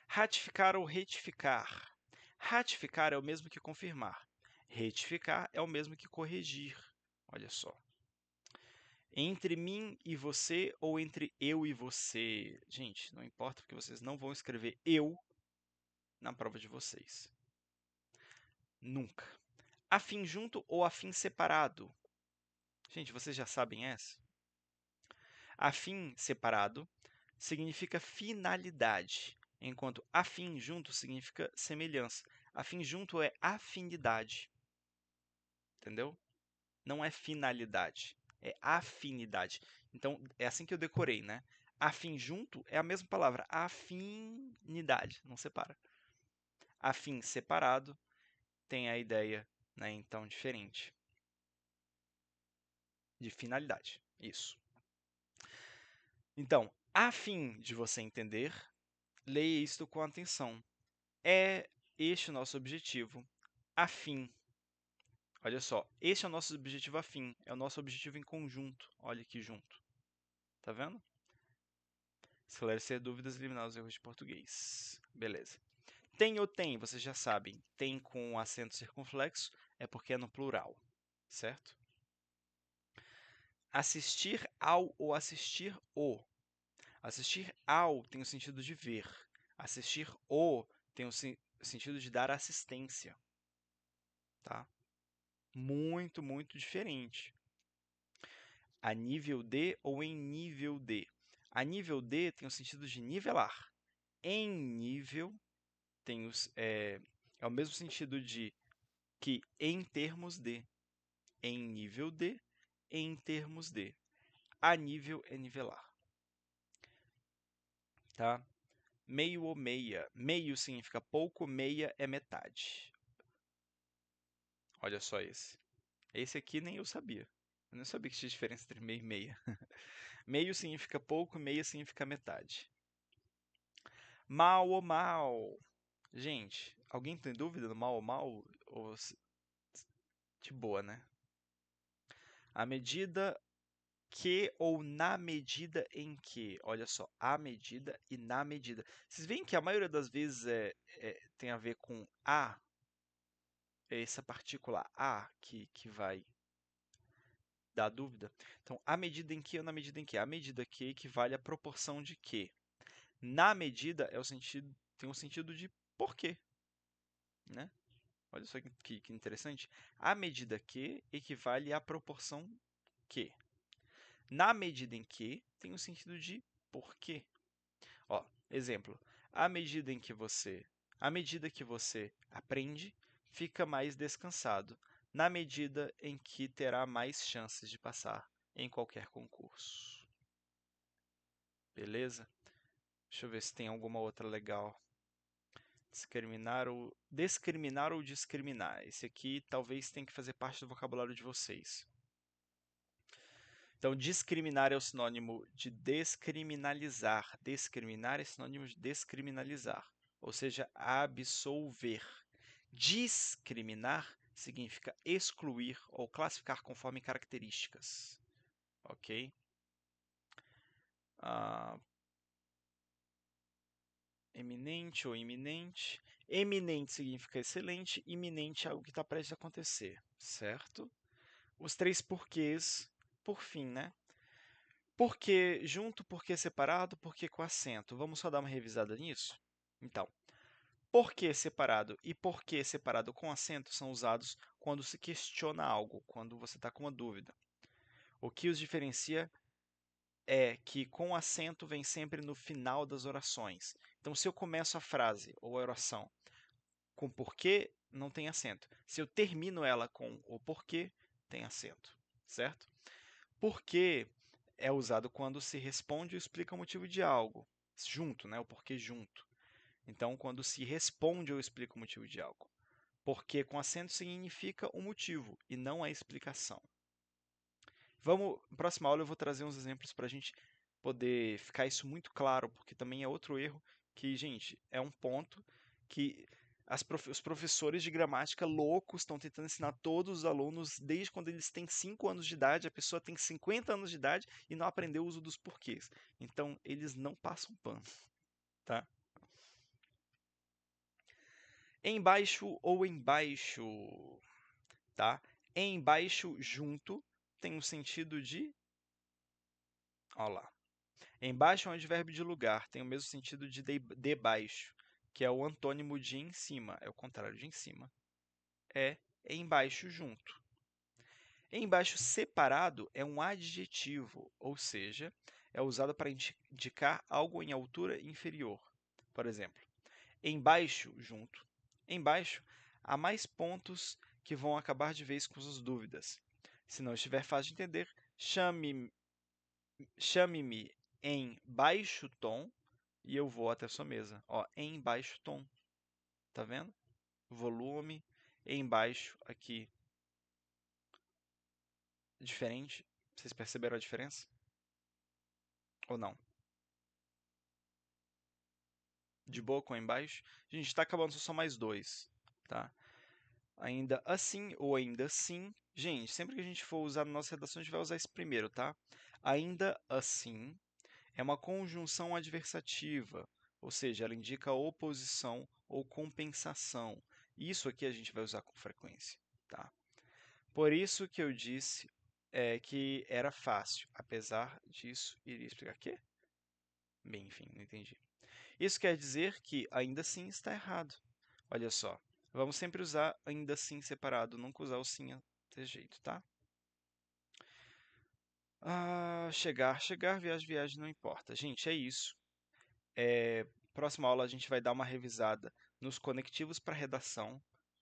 Ratificar ou retificar. Ratificar é o mesmo que confirmar. Retificar é o mesmo que corrigir. Olha só. Entre mim e você ou entre eu e você? Gente, não importa porque vocês não vão escrever eu na prova de vocês. Nunca. Afim junto ou afim separado? Gente, vocês já sabem essa? Afim separado significa finalidade. enquanto afim junto significa semelhança. Afim junto é afinidade, entendeu? Não é finalidade, é afinidade. Então, é assim que eu decorei, né? Afim junto é a mesma palavra, afinidade, não separa. Afim separado tem a ideia, né, então, diferente de finalidade. Isso. Então, a fim de você entender, leia isto com atenção. É este o nosso objetivo. Afim. Olha só, este é o nosso objetivo afim, é o nosso objetivo em conjunto. Olha aqui junto. Tá vendo? Esclarecer dúvidas e eliminar os erros de português. Beleza. Tem ou tem, vocês já sabem. Tem com acento circunflexo é porque é no plural, certo? Assistir ao ou assistir o. Assistir ao tem o sentido de ver. Assistir o tem o sentido de dar assistência. Tá? Muito, muito diferente. A nível de ou em nível de. A nível de tem o sentido de nivelar. Em nível é o mesmo sentido de que em termos de. Em nível de, em termos de. A nível é nivelar. Tá? Meio ou meia. Meio significa pouco, meia é metade. Olha só esse. Esse aqui nem eu sabia. Eu não sabia que tinha diferença entre meio e meia. Meio significa pouco, meia significa metade. Mal ou mal. Gente, alguém tem dúvida do mal ou mal? De boa, né? A medida que ou na medida em que. Olha só, a medida e na medida. Vocês veem que a maioria das vezes tem a ver com a. É essa partícula a que vai dar dúvida. Então, a medida em que ou na medida em que? A medida que equivale à proporção de que. Na medida tem um sentido de porquê, né? Olha só que interessante. A medida que equivale à proporção que. Na medida em que tem o sentido de porquê. Ó, exemplo. À medida que você aprende, fica mais descansado. Na medida em que terá mais chances de passar em qualquer concurso. Beleza? Deixa eu ver se tem alguma outra legal. Discriminar ou discriminar. Esse aqui talvez tenha que fazer parte do vocabulário de vocês. Então, discriminar é o sinônimo de descriminalizar. Discriminar é sinônimo de descriminalizar, ou seja, absolver. Discriminar significa excluir ou classificar conforme características. Ok? Eminente ou iminente. Eminente significa excelente, iminente é algo que está prestes a acontecer, certo? Os três porquês, por fim, né? Porquê junto, porquê separado, porquê com acento. Vamos só dar uma revisada nisso? Então, porquê separado e porquê separado com acento são usados quando se questiona algo, quando você está com uma dúvida. O que os diferencia é que com acento vem sempre no final das orações. Então, se eu começo a frase ou a oração com porquê, não tem acento. Se eu termino ela com o porquê, tem acento, certo? Porquê é usado quando se responde ou explica o motivo de algo, junto, né? O porquê junto. Então, quando se responde ou explica o motivo de algo. Porquê com acento significa o motivo e não a explicação. Na próxima aula eu vou trazer uns exemplos para a gente poder ficar isso muito claro, porque também é outro erro que, gente, é um ponto que os professores de gramática loucos estão tentando ensinar todos os alunos desde quando eles têm 5 anos de idade, a pessoa tem 50 anos de idade e não aprendeu o uso dos porquês. Então, eles não passam pano, tá? Embaixo ou embaixo, tá? Embaixo, junto, tem um sentido de... Olha lá. Embaixo é um advérbio de lugar, tem o mesmo sentido de debaixo, que é o antônimo de em cima, é o contrário de em cima. É embaixo junto. Embaixo separado é um adjetivo, ou seja, é usado para indicar algo em altura inferior. Por exemplo, embaixo, junto, embaixo, há mais pontos que vão acabar de vez com as dúvidas. Se não estiver fácil de entender, chame-me em baixo tom e eu vou até a sua mesa. Ó, em baixo tom. Tá vendo? Volume em baixo aqui. Diferente. Vocês perceberam a diferença? Ou não? De boa com embaixo? A gente está acabando, só mais dois. Tá? Ainda assim ou ainda assim. Gente, sempre que a gente for usar na nossa redação, a gente vai usar esse primeiro, tá? Ainda assim é uma conjunção adversativa, ou seja, ela indica oposição ou compensação. Isso aqui a gente vai usar com frequência, tá? Por isso que eu disse que era fácil. Apesar disso, iria explicar o quê? Bem, enfim, não entendi. Isso quer dizer que ainda assim está errado. Olha só, vamos sempre usar ainda assim separado, nunca usar o sim desse jeito, tá? Chegar, viagem, viagem, não importa. Gente, é isso. Próxima aula a gente vai dar uma revisada nos conectivos para redação,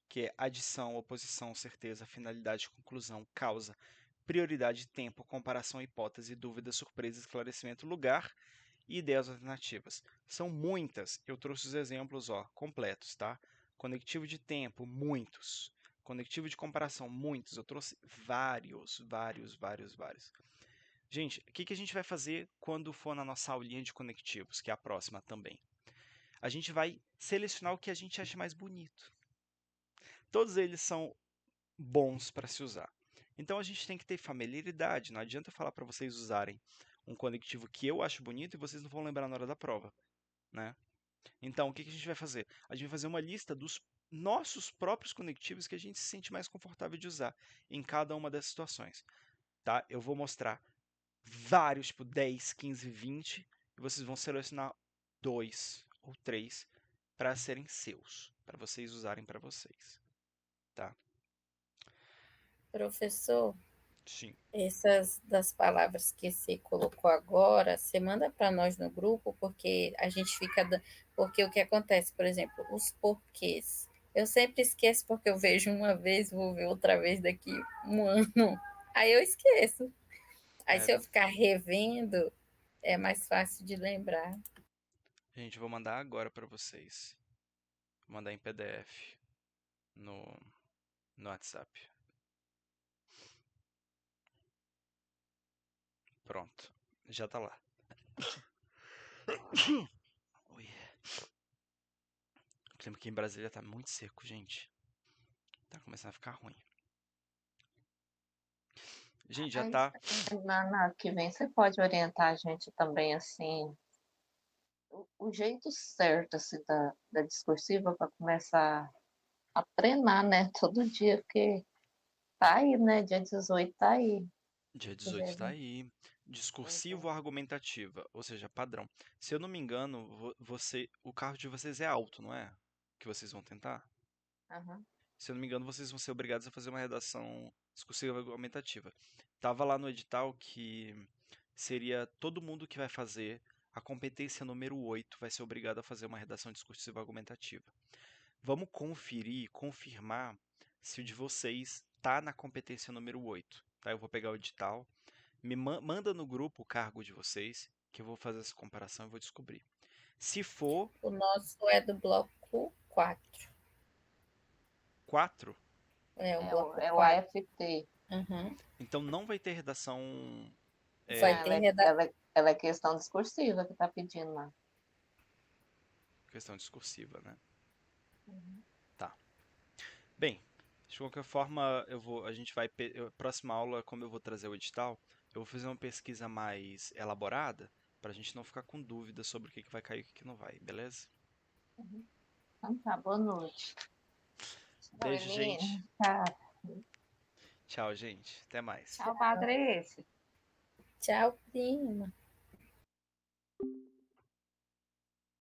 que é adição, oposição, certeza, finalidade, conclusão, causa, prioridade, tempo, comparação, hipótese, dúvida, surpresa, esclarecimento, lugar e ideias alternativas. São muitas. Eu trouxe os exemplos, completos, tá? Conectivo de tempo, muitos. Conectivo de comparação, muitos. Eu trouxe vários. Gente, o que a gente vai fazer quando for na nossa aulinha de conectivos, que é a próxima também? A gente vai selecionar o que a gente acha mais bonito. Todos eles são bons para se usar. Então a gente tem que ter familiaridade. Não adianta eu falar para vocês usarem um conectivo que eu acho bonito e vocês não vão lembrar na hora da prova, né? Então o que a gente vai fazer? A gente vai fazer uma lista dos nossos próprios conectivos que a gente se sente mais confortável de usar em cada uma das situações, tá? Eu vou mostrar vários, tipo 10, 15, 20, e vocês vão selecionar 2 ou 3 para serem seus, para vocês usarem para vocês, tá? Professor, Sim. essas das palavras que você colocou agora, você manda para nós no grupo, porque a gente fica. Porque o que acontece, por exemplo, os porquês. Eu sempre esqueço porque eu vejo uma vez, vou ver outra vez daqui um ano. Aí eu esqueço. Aí É, se eu ficar revendo, é mais fácil de lembrar. gente, vou mandar agora para vocês. Vou mandar em PDF no WhatsApp. Pronto, já tá lá. Ui. O clima aqui em Brasília tá muito seco, gente. Tá começando a ficar ruim. Gente, já Aí, tá. na que vem, você pode orientar a gente também, assim, o jeito certo, assim, da discursiva para começar a treinar, né, todo dia, porque tá aí, né, dia 18 tá aí. Dia Quer 18 tá dizer, aí. Discursivo uhum, argumentativa, ou seja, padrão. Se eu não me engano, o carro de vocês é alto, não é? Que vocês vão tentar? uhum. Se eu não me engano, vocês vão ser obrigados a fazer uma redação discursiva argumentativa. Tava lá no edital que seria todo mundo que vai fazer a competência número 8 vai ser obrigado a fazer uma redação discursiva argumentativa. Vamos conferir, confirmar se o de vocês tá na competência número 8. Tá? Eu vou pegar o edital, manda no grupo o cargo de vocês, que eu vou fazer essa comparação e vou descobrir. Se for O nosso é do bloco 4. 4, É o bloco É o 4. AFT. Uhum. então não vai ter redação. Vai Não, ter redação. ela é questão discursiva que tá pedindo lá. Questão discursiva, né? Uhum. Tá. Bem, de qualquer forma, a gente vai, próxima aula, como eu vou trazer o edital, eu vou fazer uma pesquisa mais elaborada, para a gente não ficar com dúvida sobre o que vai cair e o que não vai, beleza? Uhum. Então tá, boa noite. Tchau, Beijo, gente. Helene. Tchau. Tchau, gente. Até mais. Tchau, Patrícia. Tchau, prima.